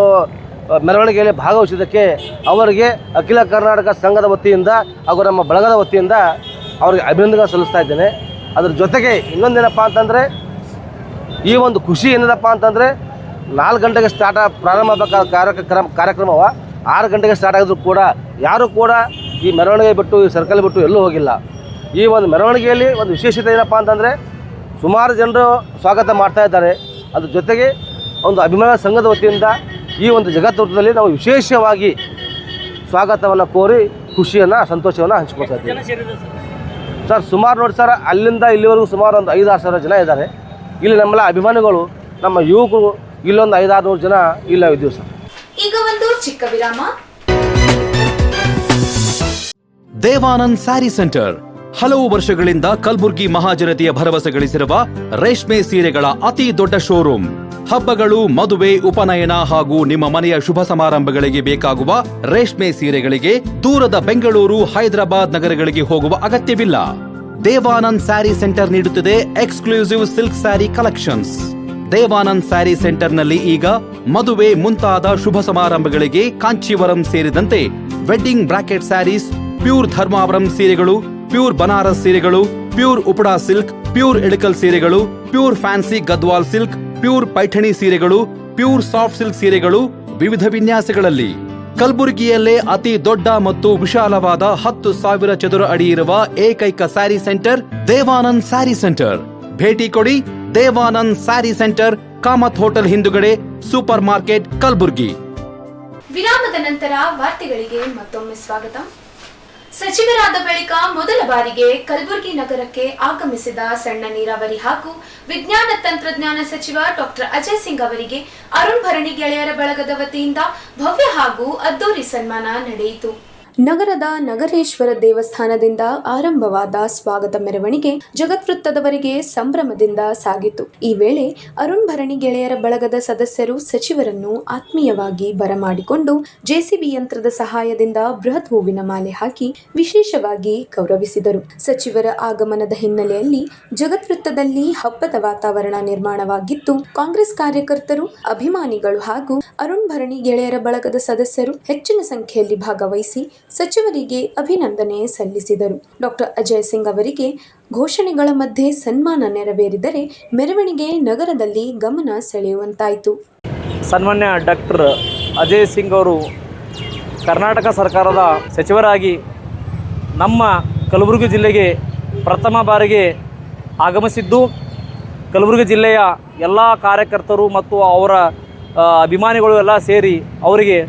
ಮೆರವಣಿಗೆಯಲ್ಲಿ ಭಾಗವಹಿಸಿದ್ದಕ್ಕೆ ಅವರಿಗೆ ಅಖಿಲ ಕರ್ನಾಟಕ ಸಂಘದ ವತಿಯಿಂದ ಹಾಗೂ ನಮ್ಮ ಬಳಗದ ವತಿಯಿಂದ ಅವರಿಗೆ ಅಭಿನಂದನೆ ಸಲ್ಲಿಸ್ತಾ ಇದ್ದೇನೆ. ಅದ್ರ ಜೊತೆಗೆ ಇನ್ನೊಂದೇನಪ್ಪ ಅಂತಂದರೆ, ಈ ಒಂದು ಖುಷಿ ಏನದಪ್ಪ ಅಂತಂದರೆ 4 ಗಂಟೆಗೆ ಪ್ರಾರಂಭ ಆಗಬೇಕಾದ ಕಾರ್ಯಕ್ರಮವ 6 ಗಂಟೆಗೆ ಸ್ಟಾರ್ಟ್ ಆಗಿದ್ರು ಕೂಡ ಯಾರೂ ಕೂಡ ಈ ಮೆರವಣಿಗೆ ಬಿಟ್ಟು, ಈ ಸರ್ಕಲ್ ಬಿಟ್ಟು ಎಲ್ಲೂ ಹೋಗಿಲ್ಲ. ಈ ಒಂದು ಮೆರವಣಿಗೆಯಲ್ಲಿ ಒಂದು ವಿಶೇಷತೆ ಏನಪ್ಪ ಅಂತಂದರೆ, ಸುಮಾರು ಜನರು ಸ್ವಾಗತ ಮಾಡ್ತಾ ಇದ್ದಾರೆ. ಅದ್ರ ಜೊತೆಗೆ ಒಂದು ಅಭಿಮಾನ ಸಂಘದ ವತಿಯಿಂದ ಈ ಒಂದು ಜಗತ್ತುದಲ್ಲಿ ನಾವು ವಿಶೇಷವಾಗಿ ಸ್ವಾಗತವನ್ನು ಕೋರಿ ಖುಷಿಯನ್ನು, ಸಂತೋಷವನ್ನು ಹಂಚ್ಕೊಳ್ತಾ ಇದ್ದೀವಿ. ಸರ್ ಸುಮಾರು ನೋಡಿ ಸರ್, ಅಲ್ಲಿಂದ ಇಲ್ಲಿವರೆಗೂ ಸುಮಾರು ಒಂದು 5-6 ಸಾವಿರ ಜನ ಇದ್ದಾರೆ. ಇಲ್ಲಿ ನಮ್ಮೆಲ್ಲ ಅಭಿಮಾನಿಗಳು, ನಮ್ಮ ಯುವಕರು ಇಲ್ಲೊಂದು 500-600 ಜನ ಇಲ್ಲ ಇದ್ದೀವಿ ಸರ್. ಈಗ ಒಂದು ಚಿಕ್ಕ ವಿರಾಮ. ದೇವಾನಂದ್ ಸ್ಯಾರಿ ಸೆಂಟರ್ ಹಲವು ವರ್ಷಗಳಿಂದ ಕಲಬುರ್ಗಿ ಮಹಾಜನತೆಯ ಭರವಸೆ ಗಳಿಸಿರುವ ರೇಷ್ಮೆ ಸೀರೆಗಳ ಅತಿ ದೊಡ್ಡ ಶೋರೂಮ್. ಹಬ್ಬಗಳು, ಮದುವೆ, ಉಪನಯನ ಹಾಗೂ ನಿಮ್ಮ ಮನೆಯ ಶುಭ ಸಮಾರಂಭಗಳಿಗೆ ಬೇಕಾಗುವ ರೇಷ್ಮೆ ಸೀರೆಗಳಿಗೆ ದೂರದ ಬೆಂಗಳೂರು, ಹೈದರಾಬಾದ್ ನಗರಗಳಿಗೆ ಹೋಗುವ ಅಗತ್ಯವಿಲ್ಲ. ದೇವಾನಂದ್ ಸ್ಯಾರಿ ಸೆಂಟರ್ ನೀಡುತ್ತಿದೆ exclusive silk sari collections. Devanand sari ಸೆಂಟರ್ನಲ್ಲಿ ಈಗ ಮದುವೆ ಮುಂತಾದ ಶುಭ ಸಮಾರಂಭಗಳಿಗೆ ಕಾಂಚೀವರಂ ಸೇರಿದಂತೆ wedding brocade saris, pure Dharmavaram ಸೀರೆಗಳು, ಪ್ಯೂರ್ ಬನಾರಸ್ ಸೀರೆಗಳು, pure Uppada silk, pure Ilkal ಸೀರೆಗಳು, pure fancy Gadwal silk, pure Paithani ಸೀರೆಗಳು, ಪ್ಯೂರ್ ಸಾಫ್ಟ್ ಸಿಲ್ಕ್ ಸೀರೆಗಳು ವಿವಿಧ ವಿನ್ಯಾಸಗಳಲ್ಲಿ. ಕಲಬುರಗಿಯಲ್ಲೇ ಅತಿ ದೊಡ್ಡ ಮತ್ತು ವಿಶಾಲವಾದ 10,000 ಚದುರ ಅಡಿ ಇರುವ ಏಕೈಕ sari centre Devanand sari centre. ಭೇಟಿ ಕೊಡಿ. Devanand sari centre, Kamath hotel ಹಿಂದುಗಡೆ, ಸೂಪರ್ ಮಾರ್ಕೆಟ್, ಕಲಬುರ್ಗಿ. ವಿರಾಮದ ನಂತರ ವಾರ್ತೆಗಳಿಗೆ ಮತ್ತೊಮ್ಮೆ ಸ್ವಾಗತ. ಸಚಿವರಾದ ಬಳಿಕ ಮೊದಲ ಬಾರಿಗೆ ಕಲಬುರಗಿ ನಗರಕ್ಕೆ ಆಗಮಿಸಿದ ಸಣ್ಣ ನೀರಾವರಿ ಹಾಗೂ ವಿಜ್ಞಾನ ತಂತ್ರಜ್ಞಾನ ಸಚಿವ ಡಾಕ್ಟರ್ ಅಜಯ್ ಸಿಂಗ್ ಅವರಿಗೆ ಅರುಣ್ ಭರಣಿ ಗೆಳೆಯರ ಬಳಗದ ವತಿಯಿಂದ ಭವ್ಯ ಹಾಗೂ ಅದ್ದೂರಿ ಸನ್ಮಾನ ನಡೆಯಿತು. ನಗರದ ನಗರೇಶ್ವರ ದೇವಸ್ಥಾನದಿಂದ ಆರಂಭವಾದ ಸ್ವಾಗತ ಮೆರವಣಿಗೆ ಜಗತ್ವೃತ್ತದವರೆಗೆ ಸಂಭ್ರಮದಿಂದ ಸಾಗಿತು. ಈ ವೇಳೆ ಅರುಣ್ ಭರಣಿ ಗೆಳೆಯರ ಬಳಗದ ಸದಸ್ಯರು ಸಚಿವರನ್ನು ಆತ್ಮೀಯವಾಗಿ ಬರಮಾಡಿಕೊಂಡು ಜೆಸಿಬಿ ಯಂತ್ರದ ಸಹಾಯದಿಂದ ಬೃಹತ್ ಹೂವಿನ ಮಾಲೆ ಹಾಕಿ ವಿಶೇಷವಾಗಿ ಗೌರವಿಸಿದರು. ಸಚಿವರ ಆಗಮನದ ಹಿನ್ನೆಲೆಯಲ್ಲಿ ಜಗತ್ವೃತ್ತದಲ್ಲಿ ಹಬ್ಬದ ವಾತಾವರಣ ನಿರ್ಮಾಣವಾಗಿದ್ದು, ಕಾಂಗ್ರೆಸ್ ಕಾರ್ಯಕರ್ತರು, ಅಭಿಮಾನಿಗಳು ಹಾಗೂ ಅರುಣ್ ಭರಣಿ ಗೆಳೆಯರ ಬಳಗದ ಸದಸ್ಯರು ಹೆಚ್ಚಿನ ಸಂಖ್ಯೆಯಲ್ಲಿ ಭಾಗವಹಿಸಿ ಸಚಿವರಿಗೆ ಅಭಿನಂದನೆ ಸಲ್ಲಿಸಿದರು. ಡಾಕ್ಟರ್ ಅಜಯ್ ಸಿಂಗ್ ಅವರಿಗೆ ಘೋಷಣೆಗಳ ಮಧ್ಯೆ ಸನ್ಮಾನ ನೆರವೇರಿದರೆ ಮೆರವಣಿಗೆ ನಗರದಲ್ಲಿ ಗಮನ ಸೆಳೆಯುವಂತಾಯಿತು. ಸನ್ಮಾನ್ಯ ಡಾಕ್ಟರ್ ಅಜಯ್ ಸಿಂಗ್ ಅವರು ಕರ್ನಾಟಕ ಸರ್ಕಾರದ ಸಚಿವರಾಗಿ ನಮ್ಮ ಕಲಬುರಗಿ ಜಿಲ್ಲೆಗೆ ಪ್ರಥಮ ಬಾರಿಗೆ ಆಗಮಿಸಿದ್ದು, ಕಲಬುರಗಿ ಜಿಲ್ಲೆಯ ಎಲ್ಲ ಕಾರ್ಯಕರ್ತರು ಮತ್ತು ಅವರ ಅಭಿಮಾನಿಗಳು ಎಲ್ಲ ಸೇರಿ ಅವರಿಗೆ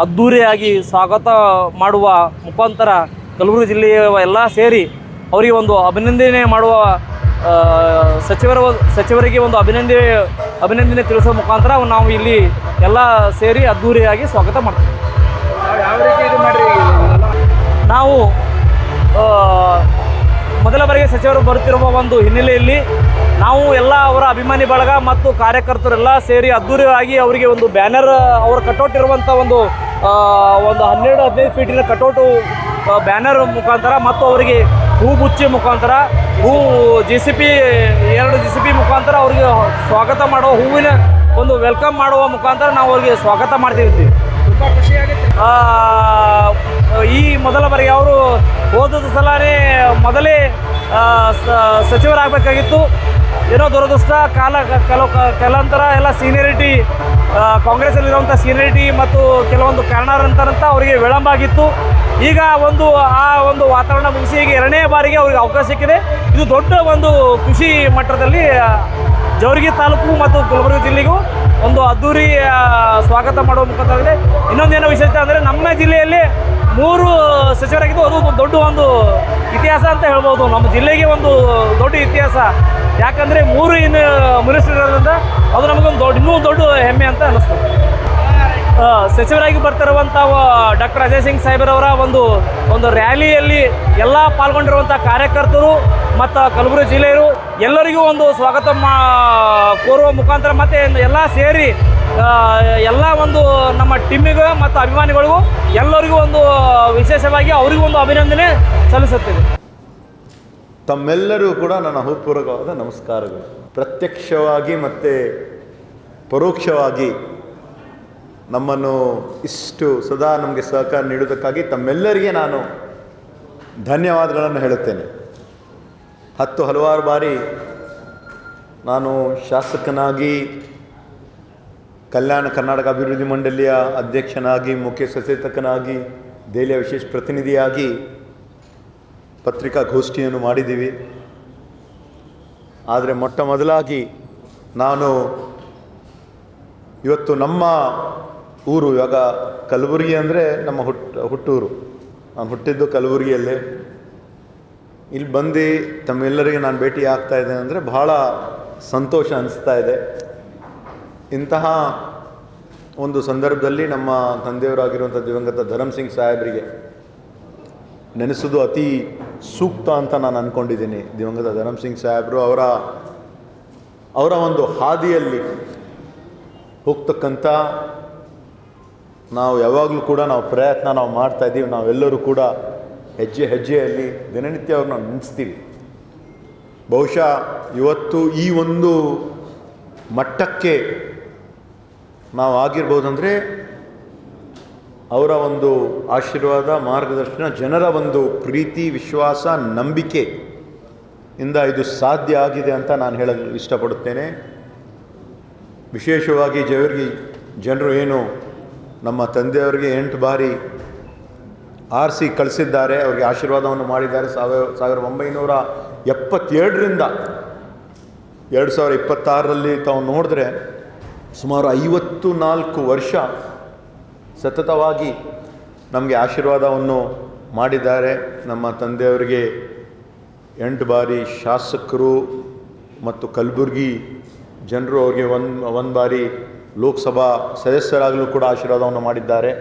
ಅದ್ಧೂರಿಯಾಗಿ ಸ್ವಾಗತ ಮಾಡುವ ಮುಖಾಂತರ ಕಲಬುರಗಿ ಜಿಲ್ಲೆಯ ಎಲ್ಲ ಸೇರಿ ಅವರಿಗೆ ಒಂದು ಅಭಿನಂದನೆ ಮಾಡುವ ಸಚಿವರಿಗೆ ಒಂದು ಅಭಿನಂದನೆ ತಿಳಿಸುವ ಮುಖಾಂತರ ನಾವು ಇಲ್ಲಿ ಎಲ್ಲ ಸೇರಿ ಅದ್ಧೂರಿಯಾಗಿ ಸ್ವಾಗತ ಮಾಡ್ತೀವಿ. ಯಾವ ರೀತಿ ಇದು ಮಾಡಿರಿ? ನಾವು ಮೊದಲ ಬಾರಿಗೆ ಸಚಿವರು ಬರುತ್ತಿರುವ ಒಂದು ಹಿನ್ನೆಲೆಯಲ್ಲಿ ನಾವು ಎಲ್ಲ ಅವರ ಅಭಿಮಾನಿ ಬಳಗ ಮತ್ತು ಕಾರ್ಯಕರ್ತರೆಲ್ಲ ಸೇರಿ ಅದ್ಧೂರಿಯಾಗಿ ಅವರಿಗೆ ಒಂದು ಬ್ಯಾನರ್, ಅವರ ಕಟೌಟ್ ಇರುವಂಥ ಒಂದು 12-15 ಫೀಟಿನ ಕಟೌಟು ಬ್ಯಾನರ್ ಮುಖಾಂತರ ಮತ್ತು ಅವರಿಗೆ ಹೂ ಬುಚ್ಚಿ ಮುಖಾಂತರ, JCB 2 JCB ಮುಖಾಂತರ ಅವರಿಗೆ ಸ್ವಾಗತ ಮಾಡುವ, ಹೂವಿನ ಒಂದು ವೆಲ್ಕಮ್ ಮಾಡುವ ಮುಖಾಂತರ ನಾವು ಅವರಿಗೆ ಸ್ವಾಗತ ಮಾಡ್ತಿರ್ತೀವಿ. ತುಂಬ ಖುಷಿಯಾಗುತ್ತೆ. ಈ ಮೊದಲ ಬಾರಿಗೆ ಅವರು ಹೋದ ಸಲನೇ ಮೊದಲೇ ಸಚಿವರಾಗಬೇಕಾಗಿತ್ತು. ಏನೋ ದುರದೃಷ್ಟ, ಕೆಲವಂತರ ಎಲ್ಲ ಸೀನಿಯರಿಟಿ, ಕಾಂಗ್ರೆಸ್ಸಲ್ಲಿರುವಂಥ ಸೀನಿಯರಿಟಿ ಮತ್ತು ಕೆಲವೊಂದು ಕಾರಣಾಂತರಂತ ಅವರಿಗೆ ವಿಳಂಬ ಆಗಿತ್ತು. ಈಗ ಆ ಒಂದು ವಾತಾವರಣ ಮುಗಿಸಿ ಈಗ 2ನೇ ಬಾರಿಗೆ ಅವರಿಗೆ ಅವಕಾಶ ಸಿಕ್ಕಿದೆ. ಇದು ದೊಡ್ಡ ಒಂದು ಖುಷಿ ಮಟ್ಟದಲ್ಲಿ ಜವರ್ಗಿ ತಾಲೂಕು ಮತ್ತು ಕಲಬುರಗಿ ಜಿಲ್ಲೆಗೂ ಒಂದು ಅದ್ದೂರಿ ಸ್ವಾಗತ ಮಾಡುವ ಮುಖಾಂತರ. ಇನ್ನೊಂದೇನೋ ವಿಶೇಷ ಅಂದರೆ ನಮ್ಮ ಜಿಲ್ಲೆಯಲ್ಲಿ 3 ಸಚಿವರಾಗಿದ್ದು ಅದು ದೊಡ್ಡ ಒಂದು ಇತಿಹಾಸ ಅಂತ ಹೇಳ್ಬೋದು. ನಮ್ಮ ಜಿಲ್ಲೆಗೆ ಒಂದು ದೊಡ್ಡ ಇತಿಹಾಸ, ಯಾಕಂದರೆ 3 ಮಿನಿಸ್ಟರ್ ಇರೋದ್ರಿಂದ ಅದು ನಮಗೊಂದು ಇನ್ನೂ ದೊಡ್ಡ ಹೆಮ್ಮೆ ಅಂತ ಅನ್ನಿಸ್ತದೆ. ಸಚಿವರಾಗಿ ಬರ್ತಿರುವಂಥ ಡಾಕ್ಟರ್ ಅಜಯ್ ಸಿಂಗ್ ಸಾಹೇಬರವರ ಒಂದು ರ್ಯಾಲಿಯಲ್ಲಿ ಎಲ್ಲ ಪಾಲ್ಗೊಂಡಿರುವಂಥ ಕಾರ್ಯಕರ್ತರು ಮತ್ತು ಕಲಬುರಗಿ ಜಿಲ್ಲೆಯರು ಎಲ್ಲರಿಗೂ ಒಂದು ಸ್ವಾಗತ ಕೋರುವ ಮುಖಾಂತರ ಮತ್ತು ಎಲ್ಲ ಸೇರಿ ಎಲ್ಲ ಒಂದು ನಮ್ಮ ಟೀಮಿಗೆ ಮತ್ತು ಅಭಿಮಾನಿಗಳಿಗೂ ಎಲ್ಲರಿಗೂ ಒಂದು ವಿಶೇಷವಾಗಿ ಅವರಿಗೂ ಒಂದು ಅಭಿನಂದನೆ ಸಲ್ಲಿಸುತ್ತೇವೆ. ತಮ್ಮೆಲ್ಲರೂ ಕೂಡ ನನ್ನ ಹೃತ್ಪೂರ್ವಕವಾದ ನಮಸ್ಕಾರಗಳು. ಪ್ರತ್ಯಕ್ಷವಾಗಿ ಮತ್ತು ಪರೋಕ್ಷವಾಗಿ ನಮ್ಮನ್ನು ಇಷ್ಟು ಸದಾ ನಮಗೆ ಸಹಕಾರ ನೀಡುವುದಕ್ಕಾಗಿ ತಮ್ಮೆಲ್ಲರಿಗೆ ನಾನು ಧನ್ಯವಾದಗಳನ್ನು ಹೇಳುತ್ತೇನೆ. ಹಲವಾರು ಬಾರಿ ನಾನು ಶಾಸಕನಾಗಿ, ಕಲ್ಯಾಣ ಕರ್ನಾಟಕ ಅಭಿವೃದ್ಧಿ ಮಂಡಳಿಯ ಅಧ್ಯಕ್ಷನಾಗಿ, ಮುಖ್ಯ ಸಚೇತಕನಾಗಿ, ದೆಹಲಿಯ ವಿಶೇಷ ಪ್ರತಿನಿಧಿಯಾಗಿ ಪತ್ರಿಕಾಗೋಷ್ಠಿಯನ್ನು ಮಾಡಿದ್ದೀವಿ. ಆದರೆ ಮೊಟ್ಟ ಮೊದಲಾಗಿ ನಾನು ಇವತ್ತು ನಮ್ಮ ಊರು, ಇವಾಗ ಕಲಬುರಗಿ ಅಂದರೆ ನಮ್ಮ ಹುಟ್ಟೂರು, ನಾನು ಹುಟ್ಟಿದ್ದು ಕಲಬುರಗಿಯಲ್ಲೇ. ಇಲ್ಲಿ ಬಂದು ತಮ್ಮೆಲ್ಲರಿಗೆ ನಾನು ಭೇಟಿ ಆಗ್ತಾ ಇದ್ದೇನೆ ಅಂದರೆ ಬಹಳ ಸಂತೋಷ ಅನಿಸ್ತಾ ಇದೆ. ಇಂತಹ ಒಂದು ಸಂದರ್ಭದಲ್ಲಿ ನಮ್ಮ ತಂದೆಯವರಾಗಿರುವಂಥ ದಿವಂಗತ ಧರಮ್ ಸಿಂಗ್ ಸಾಹೇಬರಿಗೆ ನೆನೆಸೋದು ಅತಿ ಸೂಕ್ತ ಅಂತ ನಾನು ಅಂದ್ಕೊಂಡಿದ್ದೀನಿ. ದಿವಂಗತ ಧರಮ್ ಸಿಂಗ್ ಸಾಹೇಬರು ಅವರ ಒಂದು ಹಾದಿಯಲ್ಲಿ ಹೋಗ್ತಕ್ಕಂಥ ನಾವು ಯಾವಾಗಲೂ ಕೂಡ ಪ್ರಯತ್ನ ಮಾಡ್ತಾಯಿದ್ದೀವಿ. ನಾವೆಲ್ಲರೂ ಕೂಡ ಹೆಜ್ಜೆ ಹೆಜ್ಜೆಯಲ್ಲಿ ದಿನನಿತ್ಯ ಅವ್ರನ್ನ ನೆನೆಸ್ತೀವಿ. ಬಹುಶಃ ಇವತ್ತು ಈ ಒಂದು ಮಟ್ಟಕ್ಕೆ ನಾವು ಆಗಿರ್ಬೋದಂದರೆ ಅವರ ಒಂದು ಆಶೀರ್ವಾದ, ಮಾರ್ಗದರ್ಶನ, ಜನರ ಒಂದು ಪ್ರೀತಿ, ವಿಶ್ವಾಸ, ನಂಬಿಕೆ ಇಂದ ಇದು ಸಾಧ್ಯ ಆಗಿದೆ ಅಂತ ನಾನು ಹೇಳಲು ಇಷ್ಟಪಡುತ್ತೇನೆ. ವಿಶೇಷವಾಗಿ ಜವರ್ಗಿ ಜನರು ಏನು ನಮ್ಮ ತಂದೆಯವರಿಗೆ 8 ಬಾರಿ ಆರಿಸಿ ಕಳಿಸಿದ್ದಾರೆ, ಅವರಿಗೆ ಆಶೀರ್ವಾದವನ್ನು ಮಾಡಿದ್ದಾರೆ. 1977ರಿಂದ 2026ರಲ್ಲಿ ತಾವು ನೋಡಿದ್ರೆ ಸುಮಾರು 54 ವರ್ಷ ಸತತವಾಗಿ ನಮಗೆ ಆಶೀರ್ವಾದವನ್ನು ಮಾಡಿದ್ದಾರೆ. ನಮ್ಮ ತಂದೆಯವರಿಗೆ 8 ಬಾರಿ ಶಾಸಕರು ಮತ್ತು ಕಲಬುರಗಿ ಜನರು ಅವರಿಗೆ ಒಂದು ಬಾರಿ ಲೋಕಸಭಾ ಸದಸ್ಯರಾಗಲೂ ಕೂಡ ಆಶೀರ್ವಾದವನ್ನು ಮಾಡಿದ್ದಾರೆ.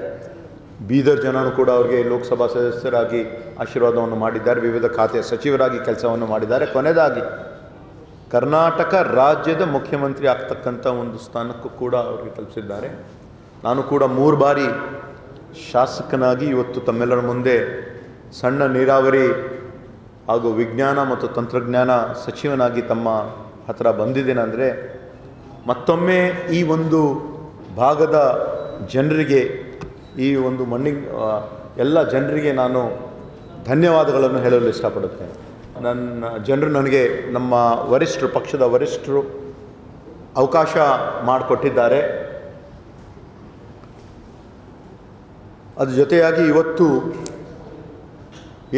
ಬೀದರ್ ಜನರು ಕೂಡ ಅವರಿಗೆ ಲೋಕಸಭಾ ಸದಸ್ಯರಾಗಿ ಆಶೀರ್ವಾದವನ್ನು ಮಾಡಿದ್ದಾರೆ. ವಿವಿಧ ಖಾತೆಯ ಸಚಿವರಾಗಿ ಕೆಲಸವನ್ನು ಮಾಡಿದ್ದಾರೆ. ಕೊನೆಯದಾಗಿ ಕರ್ನಾಟಕ ರಾಜ್ಯದ ಮುಖ್ಯಮಂತ್ರಿ ಆಗ್ತಕ್ಕಂಥ ಒಂದು ಸ್ಥಾನಕ್ಕೂ ಕೂಡ ಅವರಿಗೆ ತಲುಪಿಸಿದ್ದಾರೆ. ನಾನು ಕೂಡ 3 ಬಾರಿ ಶಾಸಕನಾಗಿ ಇವತ್ತು ತಮ್ಮೆಲ್ಲರ ಮುಂದೆ ಸಣ್ಣ ನೀರಾವರಿ ಹಾಗೂ ವಿಜ್ಞಾನ ಮತ್ತು ತಂತ್ರಜ್ಞಾನ ಸಚಿವನಾಗಿ ತಮ್ಮ ಹತ್ರ ಬಂದಿದ್ದೇನೆ. ಅಂದರೆ ಮತ್ತೊಮ್ಮೆ ಈ ಒಂದು ಭಾಗದ ಜನರಿಗೆ, ಈ ಒಂದು ಎಲ್ಲ ಜನರಿಗೆ ನಾನು ಧನ್ಯವಾದಗಳನ್ನು ಹೇಳಲು ಇಷ್ಟಪಡುತ್ತೇನೆ. ಜನರು ನನಗೆ, ನಮ್ಮ ವರಿಷ್ಠರು, ಪಕ್ಷದ ವರಿಷ್ಠರು ಅವಕಾಶ ಮಾಡಿಕೊಟ್ಟಿದ್ದಾರೆ. ಅದ್ರ ಜೊತೆಯಾಗಿ ಇವತ್ತು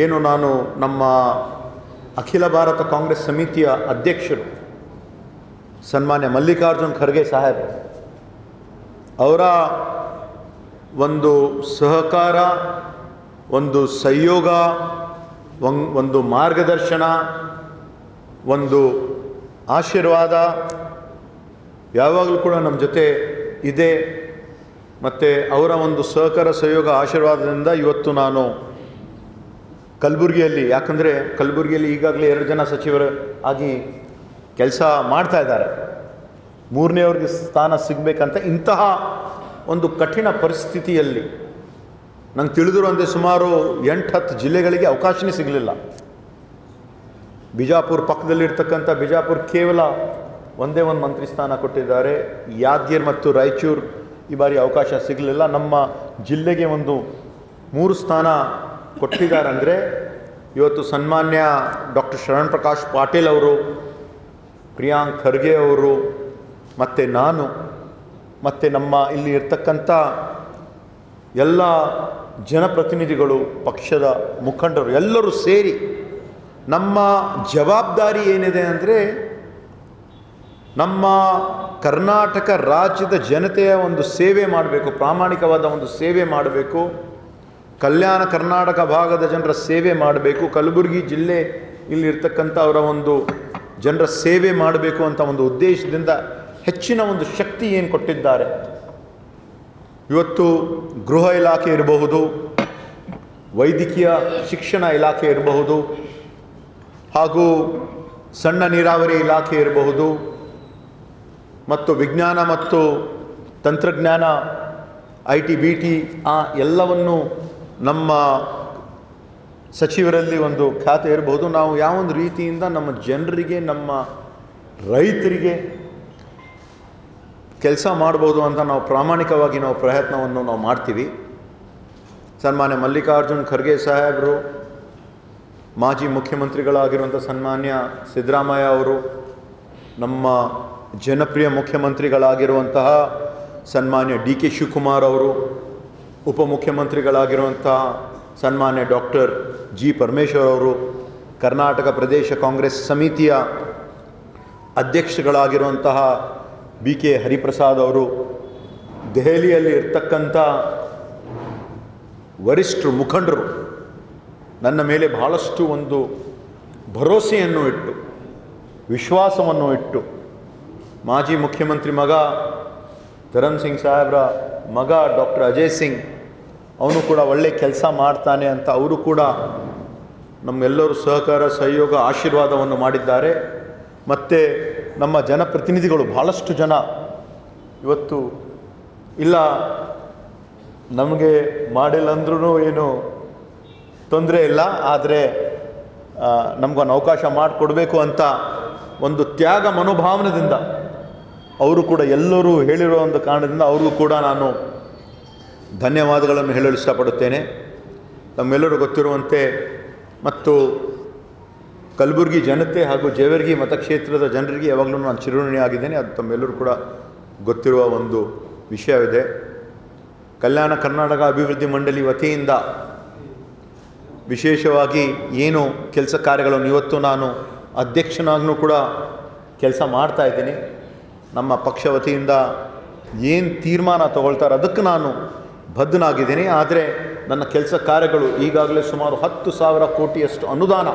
ಏನು ನಾನು ನಮ್ಮ ಅಖಿಲ ಭಾರತ ಕಾಂಗ್ರೆಸ್ ಸಮಿತಿಯ ಅಧ್ಯಕ್ಷರು ಸನ್ಮಾನ್ಯ ಮಲ್ಲಿಕಾರ್ಜುನ್ ಖರ್ಗೆ ಸಾಹೇಬ್ ಅವರ ಒಂದು ಸಹಕಾರ, ಒಂದು ಸಹಯೋಗ, ಒಂದು ಮಾರ್ಗದರ್ಶನ, ಒಂದು ಆಶೀರ್ವಾದ ಯಾವಾಗಲೂ ಕೂಡ ನಮ್ಮ ಜೊತೆ ಇದೆ. ಮತ್ತು ಅವರ ಒಂದು ಸಹಕಾರ, ಸಹಯೋಗ, ಆಶೀರ್ವಾದದಿಂದ ಇವತ್ತು ನಾನು ಕಲಬುರಗಿಯಲ್ಲಿ, ಯಾಕಂದರೆ ಕಲಬುರಗಿಯಲ್ಲಿ ಈಗಾಗಲೇ 2 ಜನ ಸಚಿವರು ಆಗಿ ಕೆಲಸ ಮಾಡ್ತಾ ಇದ್ದಾರೆ. 3ನೇವ್ರಿಗೆ ಸ್ಥಾನ ಸಿಗಬೇಕಂತ ಇಂತಹ ಒಂದು ಕಠಿಣ ಪರಿಸ್ಥಿತಿಯಲ್ಲಿ ನಂಗೆ ತಿಳಿದಿರುವಂತೆ ಸುಮಾರು 8-10 ಜಿಲ್ಲೆಗಳಿಗೆ ಅವಕಾಶನೇ ಸಿಗಲಿಲ್ಲ. ಬಿಜಾಪುರ ಪಕ್ಕದಲ್ಲಿರ್ತಕ್ಕಂಥ ಬಿಜಾಪುರ ಕೇವಲ ಒಂದೇ ಒಂದು ಮಂತ್ರಿ ಸ್ಥಾನ ಕೊಟ್ಟಿದ್ದಾರೆ. ಯಾದಗಿರಿ ಮತ್ತು ರಾಯಚೂರು ಈ ಬಾರಿ ಅವಕಾಶ ಸಿಗಲಿಲ್ಲ. ನಮ್ಮ ಜಿಲ್ಲೆಗೆ ಒಂದು 3 ಸ್ಥಾನ ಕೊಟ್ಟಿದ್ದಾರೆ. ಅಂದರೆ ಇವತ್ತು ಸನ್ಮಾನ್ಯ ಡಾಕ್ಟರ್ ಶರಣ್ ಪ್ರಕಾಶ್ ಪಾಟೀಲ್ ಅವರು, ಪ್ರಿಯಾಂಕ್ ಖರ್ಗೆ ಅವರು, ಮತ್ತು ನಾನು, ಮತ್ತು ನಮ್ಮ ಇಲ್ಲಿ ಇರ್ತಕ್ಕಂಥ ಎಲ್ಲ ಜನಪ್ರತಿನಿಧಿಗಳು, ಪಕ್ಷದ ಮುಖಂಡರು ಎಲ್ಲರೂ ಸೇರಿ ನಮ್ಮ ಜವಾಬ್ದಾರಿ ಏನಿದೆ ಅಂದರೆ ನಮ್ಮ ಕರ್ನಾಟಕ ರಾಜ್ಯದ ಜನತೆಯ ಒಂದು ಸೇವೆ ಮಾಡಬೇಕು, ಪ್ರಾಮಾಣಿಕವಾದ ಒಂದು ಸೇವೆ ಮಾಡಬೇಕು, ಕಲ್ಯಾಣ ಕರ್ನಾಟಕ ಭಾಗದ ಜನರ ಸೇವೆ ಮಾಡಬೇಕು, ಕಲಬುರಗಿ ಜಿಲ್ಲೆ ಇಲ್ಲಿರ್ತಕ್ಕಂಥ ಅವರ ಒಂದು ಜನರ ಸೇವೆ ಮಾಡಬೇಕು ಅಂತ ಒಂದು ಉದ್ದೇಶದಿಂದ ಹೆಚ್ಚಿನ ಒಂದು ಶಕ್ತಿ ಏನು ಕೊಟ್ಟಿದ್ದಾರೆ. ಇವತ್ತು ಗೃಹ ಇಲಾಖೆ ಇರಬಹುದು, ವೈದ್ಯಕೀಯ ಶಿಕ್ಷಣ ಇಲಾಖೆ ಇರಬಹುದು, ಹಾಗೂ ಸಣ್ಣ ನೀರಾವರಿ ಇಲಾಖೆ ಇರಬಹುದು, ಮತ್ತು ವಿಜ್ಞಾನ ಮತ್ತು ತಂತ್ರಜ್ಞಾನ IT BT ಎಲ್ಲವನ್ನು ನಮ್ಮ ಸಚಿವರಲ್ಲಿ ಒಂದು ಖಾತೆ ಇರಬಹುದು. ನಾವು ಯಾವೊಂದು ರೀತಿಯಿಂದ ನಮ್ಮ ಜನರಿಗೆ, ನಮ್ಮ ರೈತರಿಗೆ ಕೆಲಸ ಮಾಡ್ಬೋದು ಅಂತ ನಾವು ಪ್ರಾಮಾಣಿಕವಾಗಿ ನಾವು ಪ್ರಯತ್ನವನ್ನು ನಾವು ಮಾಡ್ತೀವಿ. ಸನ್ಮಾನ್ಯ ಮಲ್ಲಿಕಾರ್ಜುನ್ ಖರ್ಗೆ ಸಾಹೇಬರು, ಮಾಜಿ ಮುಖ್ಯಮಂತ್ರಿಗಳಾಗಿರುವಂಥ ಸನ್ಮಾನ್ಯ ಸಿದ್ದರಾಮಯ್ಯ ಅವರು, ನಮ್ಮ ಜನಪ್ರಿಯ ಮುಖ್ಯಮಂತ್ರಿಗಳಾಗಿರುವಂತಹ ಸನ್ಮಾನ್ಯ DK ಶಿವಕುಮಾರ್ ಅವರು, ಉಪಮುಖ್ಯಮಂತ್ರಿಗಳಾಗಿರುವಂತಹ ಸನ್ಮಾನ್ಯ ಡಾಕ್ಟರ್ G ಪರಮೇಶ್ವರ್ ಅವರು, ಕರ್ನಾಟಕ ಪ್ರದೇಶ ಕಾಂಗ್ರೆಸ್ ಸಮಿತಿಯ ಅಧ್ಯಕ್ಷಗಳಾಗಿರುವಂತಹ BK ಹರಿಪ್ರಸಾದ್ ಅವರು, ದೆಹಲಿಯಲ್ಲಿ ಇರ್ತಕ್ಕಂಥ ವರಿಷ್ಠರು ಮುಖಂಡರು ನನ್ನ ಮೇಲೆ ಬಹಳಷ್ಟು ಒಂದು ಭರವಸೆಯನ್ನು ಇಟ್ಟು, ವಿಶ್ವಾಸವನ್ನು ಇಟ್ಟು, ಮಾಜಿ ಮುಖ್ಯಮಂತ್ರಿ ಮಗ ಧರಮ್ ಸಿಂಗ್ ಸಾಹೇಬ್ರ ಮಗ ಡಾಕ್ಟರ್ ಅಜಯ್ ಸಿಂಗ್ ಅವನು ಕೂಡ ಒಳ್ಳೆ ಕೆಲಸ ಮಾಡ್ತಾನೆ ಅಂತ ಅವರು ಕೂಡ ನಮ್ಮೆಲ್ಲರೂ ಸಹಕಾರ, ಸಹಯೋಗ, ಆಶೀರ್ವಾದವನ್ನು ಮಾಡಿದ್ದಾರೆ. ಮತ್ತು ನಮ್ಮ ಜನಪ್ರತಿನಿಧಿಗಳು ಭಾಳಷ್ಟು ಜನ ಇವತ್ತು ಇಲ್ಲ ನಮಗೆ ಮಾಡಿಲ್ಲ ಅಂದ್ರೂ ಏನು ತೊಂದರೆ ಇಲ್ಲ, ಆದರೆ ನಮಗೊಂದು ಅವಕಾಶ ಮಾಡಿಕೊಡ್ಬೇಕು ಅಂತ ಒಂದು ತ್ಯಾಗ ಮನೋಭಾವನದಿಂದ ಅವರು ಕೂಡ ಎಲ್ಲರೂ ಹೇಳಿರೋ ಒಂದು ಕಾರಣದಿಂದ ಅವ್ರಿಗೂ ಕೂಡ ನಾನು ಧನ್ಯವಾದಗಳನ್ನು ಹೇಳಲು ಇಷ್ಟಪಡುತ್ತೇನೆ. ನಮ್ಮೆಲ್ಲರೂ ಗೊತ್ತಿರುವಂತೆ ಮತ್ತು ಕಲಬುರಗಿ ಜನತೆ ಹಾಗೂ ಜೇವರ್ಗಿ ಮತಕ್ಷೇತ್ರದ ಜನರಿಗೆ ಯಾವಾಗಲೂ ನಾನು ಚಿರಋಣಿಯಾಗಿದ್ದೇನೆ. ಅದು ತಮ್ಮೆಲ್ಲರೂ ಕೂಡ ಗೊತ್ತಿರುವ ಒಂದು ವಿಷಯವಿದೆ. ಕಲ್ಯಾಣ ಕರ್ನಾಟಕ ಅಭಿವೃದ್ಧಿ ಮಂಡಳಿ ವತಿಯಿಂದ ವಿಶೇಷವಾಗಿ ಏನು ಕೆಲಸ ಕಾರ್ಯಗಳನ್ನು ಇವತ್ತು ನಾನು ಅಧ್ಯಕ್ಷನಾಗೂ ಕೂಡ ಕೆಲಸ ಮಾಡ್ತಾಯಿದ್ದೀನಿ. ನಮ್ಮ ಪಕ್ಷ ವತಿಯಿಂದ ಏನು ತೀರ್ಮಾನ ತಗೊಳ್ತಾರೆ ಅದಕ್ಕೆ ನಾನು ಬದ್ಧನಾಗಿದ್ದೀನಿ. ಆದರೆ ನನ್ನ ಕೆಲಸ ಕಾರ್ಯಗಳು ಈಗಾಗಲೇ ಸುಮಾರು 10,000 ಕೋಟಿಯಷ್ಟು ಅನುದಾನ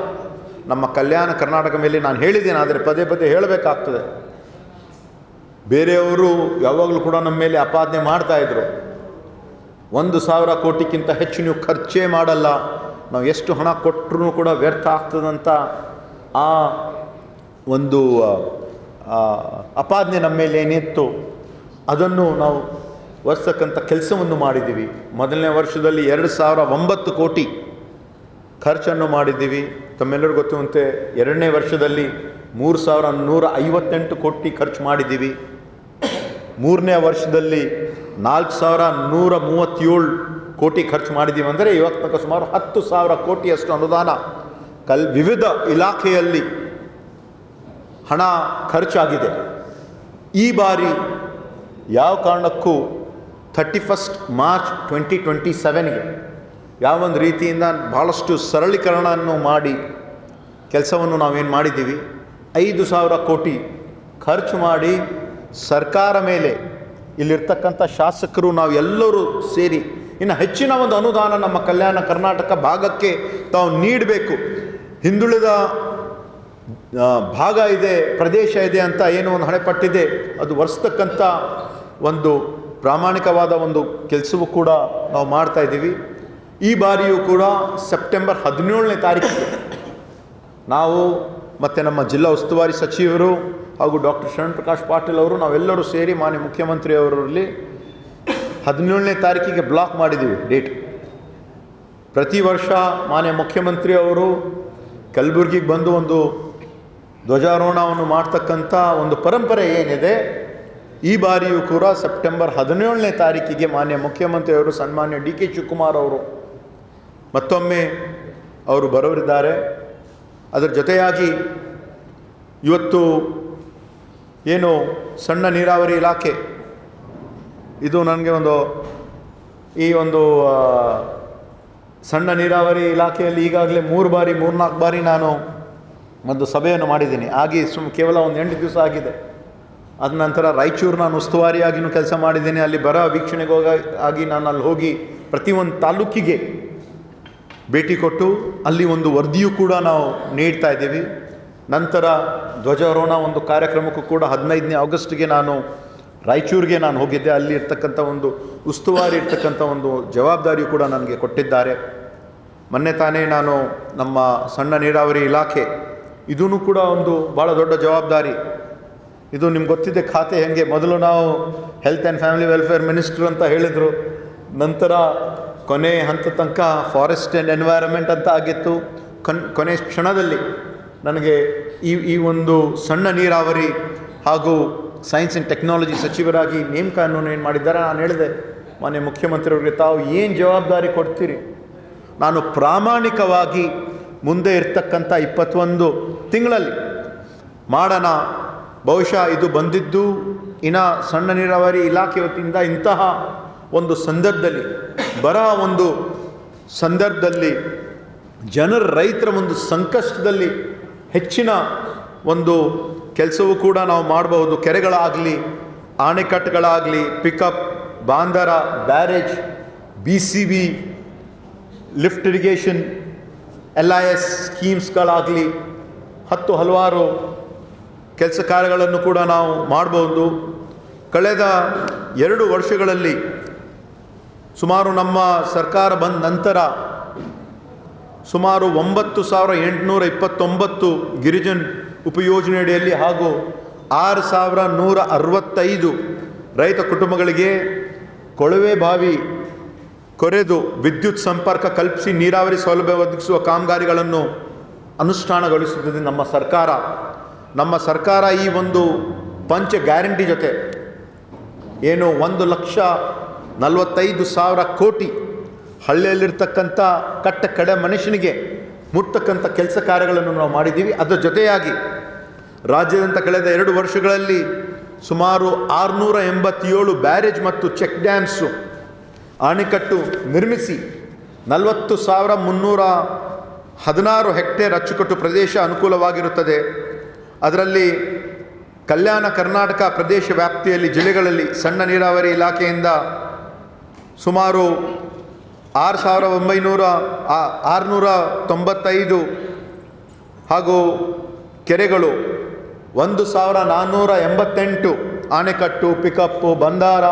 ನಮ್ಮ ಕಲ್ಯಾಣ ಕರ್ನಾಟಕ ಮೇಲೆ ನಾನು ಹೇಳಿದ್ದೇನೆ. ಆದರೆ ಪದೇ ಪದೇ ಹೇಳಬೇಕಾಗ್ತದೆ. ಬೇರೆಯವರು ಯಾವಾಗಲೂ ಕೂಡ ನಮ್ಮ ಮೇಲೆ ಆಪಾದನೆ ಮಾಡ್ತಾಯಿದ್ರು, 1,000 ಕೋಟಿಗಿಂತ ಹೆಚ್ಚು ನೀವು ಖರ್ಚೇ ಮಾಡಲ್ಲ, ನಾವು ಎಷ್ಟು ಹಣ ಕೊಟ್ಟರೂ ಕೂಡ ವ್ಯರ್ಥ ಆಗ್ತದಂತ ಆ ಒಂದು ಆಪಾದನೆ ನಮ್ಮ ಮೇಲೆ ಏನಿತ್ತು ಅದನ್ನು ನಾವು ಒರೆಸ್ತಕ್ಕಂಥ ಕೆಲಸವನ್ನು ಮಾಡಿದ್ದೀವಿ. ಮೊದಲನೇ ವರ್ಷದಲ್ಲಿ 2,009 ಕೋಟಿ ಖರ್ಚನ್ನು ಮಾಡಿದ್ದೀವಿ. ತಮ್ಮೆಲ್ಲರಿಗೂ ಗೊತ್ತುವಂತೆ ಎರಡನೇ ವರ್ಷದಲ್ಲಿ 3,158 ಕೋಟಿ ಖರ್ಚು ಮಾಡಿದ್ದೀವಿ. ಮೂರನೇ ವರ್ಷದಲ್ಲಿ 4,137 ಕೋಟಿ ಖರ್ಚು ಮಾಡಿದ್ದೀವಿ. ಅಂದರೆ ಇವತ್ತು ತನಕ ಸುಮಾರು 10,000 ಕೋಟಿಯಷ್ಟು ಅನುದಾನ ವಿವಿಧ ಇಲಾಖೆಯಲ್ಲಿ ಹಣ ಖರ್ಚಾಗಿದೆ. ಈ ಬಾರಿ ಯಾವ ಕಾರಣಕ್ಕೂ 31 ಮಾರ್ಚ್ 2027ಗೆ ಯಾವೊಂದು ರೀತಿಯಿಂದ ಭಾಳಷ್ಟು ಸರಳೀಕರಣವನ್ನು ಮಾಡಿ ಕೆಲಸವನ್ನು ನಾವೇನು ಮಾಡಿದ್ದೀವಿ, 5,000 ಕೋಟಿ ಖರ್ಚು ಮಾಡಿ ಸರ್ಕಾರ ಮೇಲೆ ಇಲ್ಲಿರ್ತಕ್ಕಂಥ ಶಾಸಕರು ನಾವು ಎಲ್ಲರೂ ಸೇರಿ ಇನ್ನು ಹೆಚ್ಚಿನ ಒಂದು ಅನುದಾನ ನಮ್ಮ ಕಲ್ಯಾಣ ಕರ್ನಾಟಕ ಭಾಗಕ್ಕೆ ತಾವು ನೀಡಬೇಕು. ಹಿಂದುಳಿದ ಭಾಗ ಇದೆ, ಪ್ರದೇಶ ಇದೆ ಅಂತ ಏನೋ ಒಂದು ಹಣೆಪಟ್ಟಿದೆ, ಅದು ಒರೆಸ್ತಕ್ಕಂಥ ಒಂದು ಪ್ರಾಮಾಣಿಕವಾದ ಒಂದು ಕೆಲಸವೂ ಕೂಡ ನಾವು ಮಾಡ್ತಾಯಿದ್ದೀವಿ. ಈ ಬಾರಿಯೂ ಕೂಡ ಸೆಪ್ಟೆಂಬರ್ 17ನೇ ತಾರೀಕಿಗೆ ನಾವು ಮತ್ತು ನಮ್ಮ ಜಿಲ್ಲಾ ಉಸ್ತುವಾರಿ ಸಚಿವರು ಹಾಗೂ ಡಾಕ್ಟರ್ ಶರಣ್ ಪ್ರಕಾಶ್ ಪಾಟೀಲ್ ಅವರು ನಾವೆಲ್ಲರೂ ಸೇರಿ ಮಾನ್ಯ ಮುಖ್ಯಮಂತ್ರಿಯವರಲ್ಲಿ 17ನೇ ತಾರೀಕಿಗೆ ಬ್ಲಾಕ್ ಮಾಡಿದ್ದೀವಿ ಡೇಟ್. ಪ್ರತಿ ವರ್ಷ ಮಾನ್ಯ ಮುಖ್ಯಮಂತ್ರಿ ಅವರು ಕಲಬುರಗಿಗೆ ಬಂದು ಒಂದು ಧ್ವಜಾರೋಹಣವನ್ನು ಮಾಡ್ತಕ್ಕಂಥ ಒಂದು ಪರಂಪರೆ ಏನಿದೆ, ಈ ಬಾರಿಯೂ ಕೂಡ ಸೆಪ್ಟೆಂಬರ್ 17ನೇ ತಾರೀಕಿಗೆ ಮಾನ್ಯ ಮುಖ್ಯಮಂತ್ರಿಯವರು ಸನ್ಮಾನ್ಯ DK ಶಿವಕುಮಾರ್ ಅವರು ಮತ್ತೊಮ್ಮೆ ಅವರು ಬರೋರಿದ್ದಾರೆ. ಅದರ ಜೊತೆಯಾಗಿ ಇವತ್ತು ಏನು ಸಣ್ಣ ನೀರಾವರಿ ಇಲಾಖೆ ಇದು ನನಗೆ ಈ ಒಂದು ಸಣ್ಣ ನೀರಾವರಿ ಇಲಾಖೆಯಲ್ಲಿ ಈಗಾಗಲೇ 3-4 ಬಾರಿ ನಾನು ಒಂದು ಸಭೆಯನ್ನು ಮಾಡಿದ್ದೀನಿ. ಆಗಿ ಕೇವಲ ಒಂದು 8 ದಿವಸ ಆಗಿದೆ. ಅದ ನಂತರ ರಾಯಚೂರು ನಾನು ಉಸ್ತುವಾರಿಯಾಗಿಯೂ ಕೆಲಸ ಮಾಡಿದ್ದೇನೆ. ಅಲ್ಲಿ ಬರ ವೀಕ್ಷಣೆಗೆ ಆಗಿ ನಾನು ಅಲ್ಲಿ ಹೋಗಿ ಪ್ರತಿಯೊಂದು ತಾಲೂಕಿಗೆ ಭೇಟಿ ಕೊಟ್ಟು ಅಲ್ಲಿ ಒಂದು ವರದಿಯೂ ಕೂಡ ನಾವು ನೀಡ್ತಾ ಇದ್ದೀವಿ. ನಂತರ ಧ್ವಜಾರೋಹಣ ಒಂದು ಕಾರ್ಯಕ್ರಮಕ್ಕೂ ಕೂಡ 15ನೇ ಆಗಸ್ಟ್ಗೆ ನಾನು ರಾಯಚೂರಿಗೆ ನಾನು ಹೋಗಿದ್ದೆ. ಅಲ್ಲಿ ಇರ್ತಕ್ಕಂಥ ಒಂದು ಉಸ್ತುವಾರಿ ಇರ್ತಕ್ಕಂಥ ಒಂದು ಜವಾಬ್ದಾರಿಯೂ ಕೂಡ ನನಗೆ ಕೊಟ್ಟಿದ್ದಾರೆ. ಮೊನ್ನೆ ತಾನೇ ನಾನು ನಮ್ಮ ಸಣ್ಣ ನೀರಾವರಿ ಇಲಾಖೆ ಇದೂ ಕೂಡ ಒಂದು ಭಾಳ ದೊಡ್ಡ ಜವಾಬ್ದಾರಿ. ಇದು ನಿಮ್ಗೆ ಗೊತ್ತಿದೆ ಖಾತೆ ಹೆಂಗೆ, ಮೊದಲು ನಾವು health and family welfare minister ಅಂತ ಹೇಳಿದರು, ನಂತರ ಕೊನೆ ಹಂತ ತನಕ ಫಾರೆಸ್ಟ್ ಆ್ಯಂಡ್ ಎನ್ವೈರನ್ಮೆಂಟ್ ಅಂತ ಆಗಿತ್ತು. ಕೊನೆ ಕ್ಷಣದಲ್ಲಿ ನನಗೆ ಈ ಒಂದು ಸಣ್ಣ ನೀರಾವರಿ ಹಾಗೂ ಸೈನ್ಸ್ ಆ್ಯಂಡ್ ಟೆಕ್ನಾಲಜಿ ಸಚಿವರಾಗಿ ನೇಮಕವನ್ನು ಏನು ಮಾಡಿದ್ದಾರೆ. ನಾನು ಹೇಳಿದೆ ಮಾನ್ಯ ಮುಖ್ಯಮಂತ್ರಿಯವರಿಗೆ, ತಾವು ಏನು ಜವಾಬ್ದಾರಿ ಕೊಡ್ತೀರಿ, ನಾನು ಪ್ರಾಮಾಣಿಕವಾಗಿ ಮುಂದೆ ಇರ್ತಕ್ಕಂಥ 21 ತಿಂಗಳಲ್ಲಿ ಮಾಡೋಣ. ಬಹುಶಃ ಇದು ಬಂದಿದ್ದು ಇನ್ನು ಸಣ್ಣ ನೀರಾವರಿ ಇಲಾಖೆ ವತಿಯಿಂದ ಇಂತಹ ಒಂದು ಸಂದರ್ಭದಲ್ಲಿ, ಬರ ಒಂದು ಸಂದರ್ಭದಲ್ಲಿ, ರೈತರ ಒಂದು ಸಂಕಷ್ಟದಲ್ಲಿ ಹೆಚ್ಚಿನ ಒಂದು ಕೆಲಸವೂ ಕೂಡ ನಾವು ಮಾಡಬಹುದು. ಕೆರೆಗಳಾಗಲಿ, ಅಣೆಕಟ್ಟುಗಳಾಗಲಿ, ಪಿಕಪ್, ಬಾಂದರ, barrage, BCB, lift irrigation, LIS ಸ್ಕೀಮ್ಸ್ಗಳಾಗಲಿ, ಹಲವಾರು ಕೆಲಸ ಕಾರ್ಯಗಳನ್ನು ಕೂಡ ನಾವು ಮಾಡಬಹುದು. ಕಳೆದ 2 ವರ್ಷಗಳಲ್ಲಿ ಸುಮಾರು ನಮ್ಮ ಸರ್ಕಾರ ಬಂದ ನಂತರ ಸುಮಾರು 9,829 ಗಿರಿಜನ ಉಪಯೋಜನೆಯಡಿಯಲ್ಲಿ ಹಾಗೂ 6,165 ರೈತ ಕುಟುಂಬಗಳಿಗೆ ಕೊಳವೆ ಬಾವಿ ಕೊರೆದು ವಿದ್ಯುತ್ ಸಂಪರ್ಕ ಕಲ್ಪಿಸಿ ನೀರಾವರಿ ಸೌಲಭ್ಯ ಒದಗಿಸುವ ಕಾಮಗಾರಿಗಳನ್ನು ಅನುಷ್ಠಾನಗೊಳಿಸುತ್ತದೆ ನಮ್ಮ ಸರ್ಕಾರ. ನಮ್ಮ ಸರ್ಕಾರ ಈ ಒಂದು ಪಂಚ ಗ್ಯಾರಂಟಿ ಜೊತೆ ಏನು 1,45,000 ಕೋಟಿ ಹಳ್ಳಿಯಲ್ಲಿರ್ತಕ್ಕಂಥ ಕಟ್ಟ ಕಡೆ ಮನುಷ್ಯನಿಗೆ ಮುಟ್ತಕ್ಕಂಥ ಕೆಲಸ ಕಾರ್ಯಗಳನ್ನು ನಾವು ಮಾಡಿದ್ದೀವಿ. ಅದರ ಜೊತೆಯಾಗಿ ರಾಜ್ಯದಂತ ಕಳೆದ 2 ವರ್ಷಗಳಲ್ಲಿ ಸುಮಾರು 687 ಬ್ಯಾರೇಜ್ ಮತ್ತು ಚೆಕ್ ಡ್ಯಾಮ್ಸು ಅಣೆಕಟ್ಟು ನಿರ್ಮಿಸಿ 40,316 ಹೆಕ್ಟೇರ್ ಅಚ್ಚುಕಟ್ಟು ಪ್ರದೇಶ ಅನುಕೂಲವಾಗಿರುತ್ತದೆ. ಅದರಲ್ಲಿ ಕಲ್ಯಾಣ ಕರ್ನಾಟಕ ಪ್ರದೇಶ ವ್ಯಾಪ್ತಿಯಲ್ಲಿ ಜಿಲ್ಲೆಗಳಲ್ಲಿ ಸಣ್ಣ ನೀರಾವರಿ ಇಲಾಖೆಯಿಂದ ಸುಮಾರು 6,695 ಹಾಗೂ ಕೆರೆಗಳು 1,488 ಅಣೆಕಟ್ಟು, ಪಿಕಪ್ಪು, ಬಂದಾರ,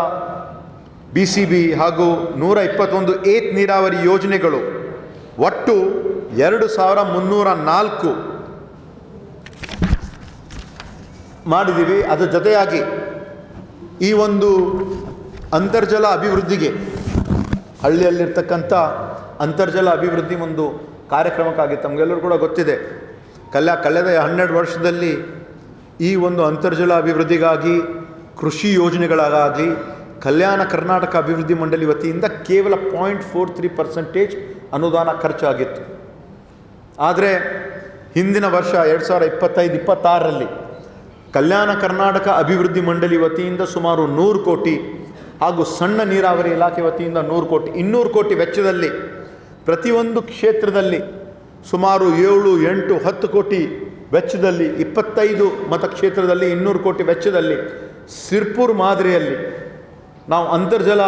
BCB ಹಾಗೂ 121 ಏತ್ ನೀರಾವರಿ ಯೋಜನೆಗಳು ಒಟ್ಟು 2,304 ಮಾಡಿದ್ದೀವಿ. ಅದರ ಜೊತೆಯಾಗಿ ಈ ಒಂದು ಅಂತರ್ಜಲ ಅಭಿವೃದ್ಧಿಗೆ, ಹಳ್ಳಿಯಲ್ಲಿರ್ತಕ್ಕಂಥ ಅಂತರ್ಜಲ ಅಭಿವೃದ್ಧಿ ಒಂದು ಕಾರ್ಯಕ್ರಮಕ್ಕಾಗಿತ್ತು. ನಮಗೆಲ್ಲರೂ ಕೂಡ ಗೊತ್ತಿದೆ, ಕಳೆದ 12 ವರ್ಷದಲ್ಲಿ ಈ ಒಂದು ಅಂತರ್ಜಲ ಅಭಿವೃದ್ಧಿಗಾಗಿ, ಕೃಷಿ ಯೋಜನೆಗಳಾಗಲಿ ಕಲ್ಯಾಣ ಕರ್ನಾಟಕ ಅಭಿವೃದ್ಧಿ ಮಂಡಳಿ ವತಿಯಿಂದ ಕೇವಲ 0.43% ಅನುದಾನ ಖರ್ಚಾಗಿತ್ತು. ಆದರೆ ಹಿಂದಿನ ವರ್ಷ 2025-26ರಲ್ಲಿ ಕಲ್ಯಾಣ ಕರ್ನಾಟಕ ಅಭಿವೃದ್ಧಿ ಮಂಡಳಿ ವತಿಯಿಂದ ಸುಮಾರು 100 ಕೋಟಿ ಹಾಗೂ ಸಣ್ಣ ನೀರಾವರಿ ಇಲಾಖೆ ವತಿಯಿಂದ 100 ಕೋಟಿ, 200 ಕೋಟಿ ವೆಚ್ಚದಲ್ಲಿ ಪ್ರತಿಯೊಂದು ಕ್ಷೇತ್ರದಲ್ಲಿ ಸುಮಾರು 7, 8, 10 ಕೋಟಿ ವೆಚ್ಚದಲ್ಲಿ, 25 ಮತಕ್ಷೇತ್ರದಲ್ಲಿ 200 ಕೋಟಿ ವೆಚ್ಚದಲ್ಲಿ ಸಿರ್ಪುರ್ ಮಾದರಿಯಲ್ಲಿ ನಾವು ಅಂತರ್ಜಲ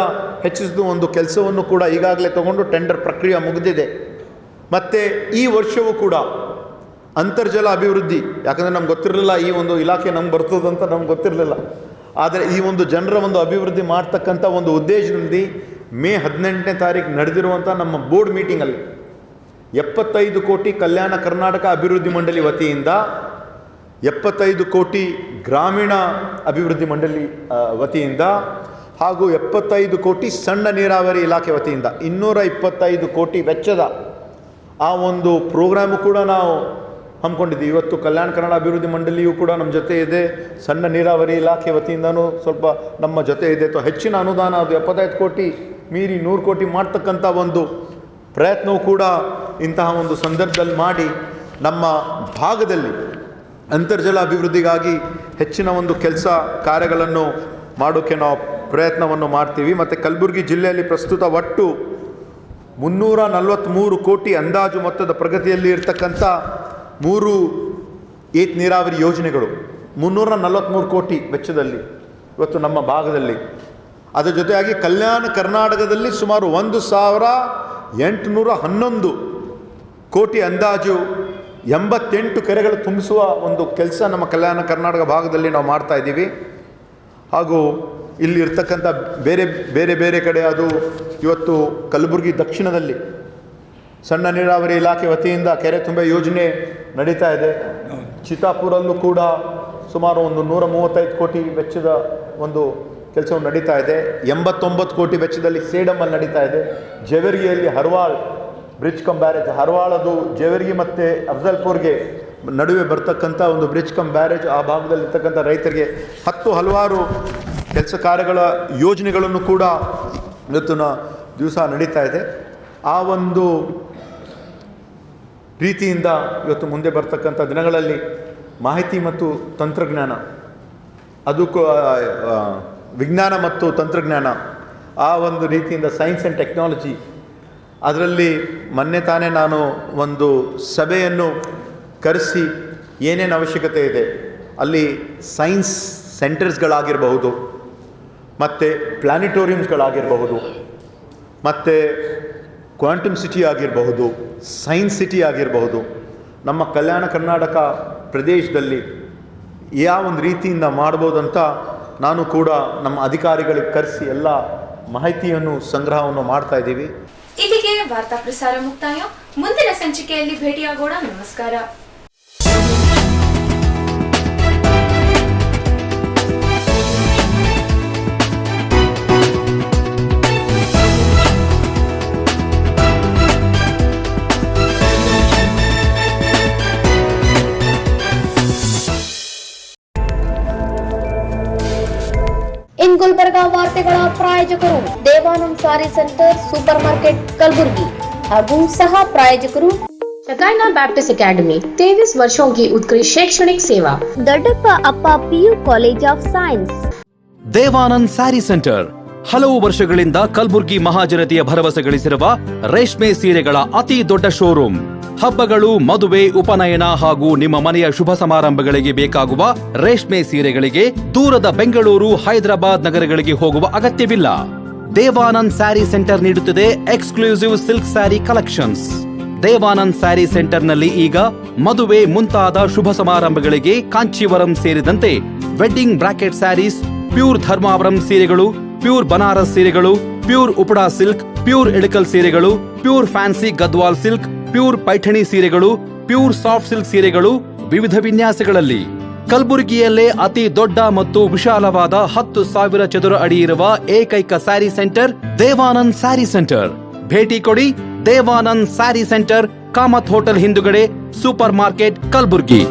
ಹೆಚ್ಚಿಸಿದ ಒಂದು ಕೆಲಸವನ್ನು ಕೂಡ ಈಗಾಗಲೇ ತಗೊಂಡು ಟೆಂಡರ್ ಪ್ರಕ್ರಿಯೆ ಮುಗಿದಿದೆ. ಮತ್ತು ಈ ವರ್ಷವೂ ಕೂಡ ಅಂತರ್ಜಲ ಅಭಿವೃದ್ಧಿ, ಯಾಕಂದರೆ ನಮ್ಗೆ ಗೊತ್ತಿರಲಿಲ್ಲ ಈ ಒಂದು ಇಲಾಖೆ ನಮ್ಗೆ ಬರ್ತದಂತ ನಮ್ಗೆ ಗೊತ್ತಿರಲಿಲ್ಲ. ಆದರೆ ಈ ಒಂದು ಜನರ ಒಂದು ಅಭಿವೃದ್ಧಿ ಮಾಡ್ತಕ್ಕಂಥ ಒಂದು ಉದ್ದೇಶದಲ್ಲಿ ಮೇ 18ನೇ ತಾರೀಕು ನಡೆದಿರುವಂಥ ನಮ್ಮ ಬೋರ್ಡ್ ಮೀಟಿಂಗಲ್ಲಿ 75 ಕೋಟಿ ಕಲ್ಯಾಣ ಕರ್ನಾಟಕ ಅಭಿವೃದ್ಧಿ ಮಂಡಳಿ ವತಿಯಿಂದ, 75 ಕೋಟಿ ಗ್ರಾಮೀಣ ಅಭಿವೃದ್ಧಿ ಮಂಡಳಿ ವತಿಯಿಂದ ಹಾಗೂ 75 ಕೋಟಿ ಸಣ್ಣ ನೀರಾವರಿ ಇಲಾಖೆ ವತಿಯಿಂದ 225 ಕೋಟಿ ವೆಚ್ಚದ ಆ ಒಂದು ಪ್ರೋಗ್ರಾಮು ಕೂಡ ನಾವು ಹಮ್ಮಿಕೊಂಡಿದ್ದೀವಿ. ಇವತ್ತು ಕಲ್ಯಾಣ ಕನ್ನಡ ಅಭಿವೃದ್ಧಿ ಮಂಡಳಿಯೂ ಕೂಡ ನಮ್ಮ ಜೊತೆ ಇದೆ, ಸಣ್ಣ ನೀರಾವರಿ ಇಲಾಖೆ ವತಿಯಿಂದನೂ ಸ್ವಲ್ಪ ನಮ್ಮ ಜೊತೆ ಇದೆ. ಹೆಚ್ಚಿನ ಅನುದಾನ ಅದು 75 ಕೋಟಿ ಮೀರಿ 100 ಕೋಟಿ ಮಾಡ್ತಕ್ಕಂಥ ಒಂದು ಪ್ರಯತ್ನವೂ ಕೂಡ ಇಂತಹ ಒಂದು ಸಂದರ್ಭದಲ್ಲಿ ಮಾಡಿ ನಮ್ಮ ಭಾಗದಲ್ಲಿ ಅಂತರ್ಜಲ ಅಭಿವೃದ್ಧಿಗಾಗಿ ಹೆಚ್ಚಿನ ಒಂದು ಕೆಲಸ ಕಾರ್ಯಗಳನ್ನು ಮಾಡೋಕ್ಕೆ ನಾವು ಪ್ರಯತ್ನವನ್ನು ಮಾಡ್ತೀವಿ. ಮತ್ತು ಕಲಬುರಗಿ ಜಿಲ್ಲೆಯಲ್ಲಿ ಪ್ರಸ್ತುತ ಒಟ್ಟು 343 ಕೋಟಿ ಅಂದಾಜು ಮೊತ್ತದ ಪ್ರಗತಿಯಲ್ಲಿ ಇರ್ತಕ್ಕಂಥ 3 ಏತ್ ನೀರಾವರಿ ಯೋಜನೆಗಳು 343 ಕೋಟಿ ವೆಚ್ಚದಲ್ಲಿ ಇವತ್ತು ನಮ್ಮ ಭಾಗದಲ್ಲಿ. ಅದರ ಜೊತೆಯಾಗಿ ಕಲ್ಯಾಣ ಕರ್ನಾಟಕದಲ್ಲಿ ಸುಮಾರು 1,811 ಕೋಟಿ ಅಂದಾಜು 88 ಕೆರೆಗಳು ತುಂಬಿಸುವ ಒಂದು ಕೆಲಸ ನಮ್ಮ ಕಲ್ಯಾಣ ಕರ್ನಾಟಕ ಭಾಗದಲ್ಲಿ ನಾವು ಮಾಡ್ತಾ ಇದ್ದೀವಿ. ಹಾಗೂ ಇಲ್ಲಿ ಇರ್ತಕ್ಕಂಥ ಬೇರೆ ಕಡೆ ಅದು ಇವತ್ತು ಕಲಬುರಗಿ ದಕ್ಷಿಣದಲ್ಲಿ ಸಣ್ಣ ನೀರಾವರಿ ಇಲಾಖೆ ವತಿಯಿಂದ ಕೆರೆ ತುಂಬ ಯೋಜನೆ ನಡೀತಾ ಇದೆ. ಚಿತ್ತಾಪುರಲ್ಲೂ ಕೂಡ ಸುಮಾರು ಒಂದು 135 ಕೋಟಿ ವೆಚ್ಚದ ಒಂದು ಕೆಲಸವು ನಡೀತಾ ಇದೆ. 89 ಕೋಟಿ ವೆಚ್ಚದಲ್ಲಿ ಸೇಡಮಲ್ಲಿ ನಡೀತಾ ಇದೆ. ಜೇವರ್ಗಿಯಲ್ಲಿ ಹರ್ವಾಳ್ ಬ್ರಿಡ್ಜ್ ಕಮ್ ಬ್ಯಾರೇಜ್, ಹರ್ವಾಳದು ಜೇವರ್ಗಿ ಮತ್ತು ಅಫ್ಜಲ್ಪುರ್ಗೆ ನಡುವೆ ಬರ್ತಕ್ಕಂಥ ಒಂದು ಬ್ರಿಡ್ಜ್ ಕಮ್ ಬ್ಯಾರೇಜ್, ಆ ಭಾಗದಲ್ಲಿರ್ತಕ್ಕಂಥ ರೈತರಿಗೆ ಹಲವಾರು ಕೆಲಸ ಕಾರ್ಯಗಳ ಯೋಜನೆಗಳನ್ನು ಕೂಡ ಇವತ್ತಿನ ದಿವಸ ನಡೀತಾ ಇದೆ. ಆ ಒಂದು ರೀತಿಯಿಂದ ಇವತ್ತು ಮುಂದೆ ಬರ್ತಕ್ಕಂಥ ದಿನಗಳಲ್ಲಿ ಮಾಹಿತಿ ಮತ್ತು ತಂತ್ರಜ್ಞಾನ, ಅದಕ್ಕೂ ವಿಜ್ಞಾನ ಮತ್ತು ತಂತ್ರಜ್ಞಾನ, ಆ ಒಂದು ರೀತಿಯಿಂದ ಸೈನ್ಸ್ ಆ್ಯಂಡ್ ಟೆಕ್ನಾಲಜಿ, ಅದರಲ್ಲಿ ಮೊನ್ನೆ ತಾನೇ ನಾನು ಒಂದು ಸಭೆಯನ್ನು ಕರೆಸಿ ಏನೇನು ಅವಶ್ಯಕತೆ ಇದೆ ಅಲ್ಲಿ ಸೈನ್ಸ್ ಸೆಂಟರ್ಸ್ಗಳಾಗಿರಬಹುದು, ಮತ್ತು ಪ್ಲಾನಿಟೋರಿಯಮ್ಸ್ಗಳಾಗಿರಬಹುದು, ಮತ್ತು ಕ್ವಾಂಟಮ್ ಸಿಟಿ ಆಗಿರಬಹುದು, ಸೈನ್ಸ್ ಸಿಟಿ ಆಗಿರಬಹುದು, ನಮ್ಮ ಕಲ್ಯಾಣ ಕರ್ನಾಟಕ ಪ್ರದೇಶದಲ್ಲಿ ಯಾವ ಒಂದು ರೀತಿಯಿಂದ ಮಾಡ್ಬೋದಂತ ನಾನು ಕೂಡ ನಮ್ಮ ಅಧಿಕಾರಿಗಳಿಗೆ ಕರೆಸಿ ಎಲ್ಲ ಮಾಹಿತಿಯನ್ನು ಸಂಗ್ರಹವನ್ನು ಮಾಡ್ತಾ ಇದ್ದೀವಿ. ಇಲ್ಲಿಗೆ ವಾರ್ತಾ ಪ್ರಸಾರ ಮುಕ್ತಾಯ. ಮುಂದಿನ ಸಂಚಿಕೆಯಲ್ಲಿ ಭೇಟಿಯಾಗೋಣ. ನಮಸ್ಕಾರ. ಇನ್ ಗುಲ್ಬರ್ಗಾ ವಾರ್ತೆಗಳ ಪ್ರಾಯೋಜಕರು Devanand sari centre super market Kalaburagi ಹಾಗೂ सह प्रायोजकರು शकाइना बैप्टिस्ट अकेडमी 23 वर्षों की उत्कृष्ट शैक्षणिक सेवा दड्डप्पा अप्पा PU college of science. Devanand sari centre ಹಲವು ವರ್ಷಗಳಿಂದ ಕಲಬುರ್ಗಿ ಮಹಾಜನತೆಯ ಭರವಸೆ ಗಳಿಸಿರುವ ರೇಷ್ಮೆ ಸೀರೆಗಳ ಅತಿ ದೊಡ್ಡ ಶೋರೂಮ್. ಹಬ್ಬಗಳು, ಮದುವೆ, ಉಪನಯನ ಹಾಗೂ ನಿಮ್ಮ ಮನೆಯ ಶುಭ ಸಮಾರಂಭಗಳಿಗೆ ಬೇಕಾಗುವ ರೇಷ್ಮೆ ಸೀರೆಗಳಿಗೆ ದೂರದ ಬೆಂಗಳೂರು, ಹೈದರಾಬಾದ್ ನಗರಗಳಿಗೆ ಹೋಗುವ ಅಗತ್ಯವಿಲ್ಲ. ದೇವಾನಂದ್ ಸ್ಯಾರಿ ಸೆಂಟರ್ ನೀಡುತ್ತಿದೆ exclusive silk sari collections. Devanand sari ಸೆಂಟರ್ನಲ್ಲಿ ಈಗ ಮದುವೆ ಮುಂತಾದ ಶುಭ ಸಮಾರಂಭಗಳಿಗೆ ಕಾಂಚೀವರಂ ಸೇರಿದಂತೆ wedding brocade saris, pure Dharmavaram ಸೀರೆಗಳು, ಪ್ಯೂರ್ ಬನಾರಸ್ ಸೀರೆಗಳು, pure Uppada silk, pure Ilkal ಸೀರೆಗಳು, pure fancy Gadwal silk, pure Paithani ಸೀರೆಗಳು, ಪ್ಯೂರ್ ಸಾಫ್ಟ್ ಸಿಲ್ಕ್ ಸೀರೆಗಳು ವಿವಿಧ ವಿನ್ಯಾಸಗಳಲ್ಲಿ. ಕಲಬುರಗಿಯಲ್ಲೇ ಅತಿ ದೊಡ್ಡ ಮತ್ತು ವಿಶಾಲವಾದ 10,000 ಚದುರ ಅಡಿ ಇರುವ ಏಕೈಕ sari centre Devanand sari centre. ಭೇಟಿ ಕೊಡಿ. Devanand sari centre, Kamath hotel ಹಿಂದುಗಡೆ, ಸೂಪರ್ ಮಾರ್ಕೆಟ್, ಕಲಬುರ್ಗಿ.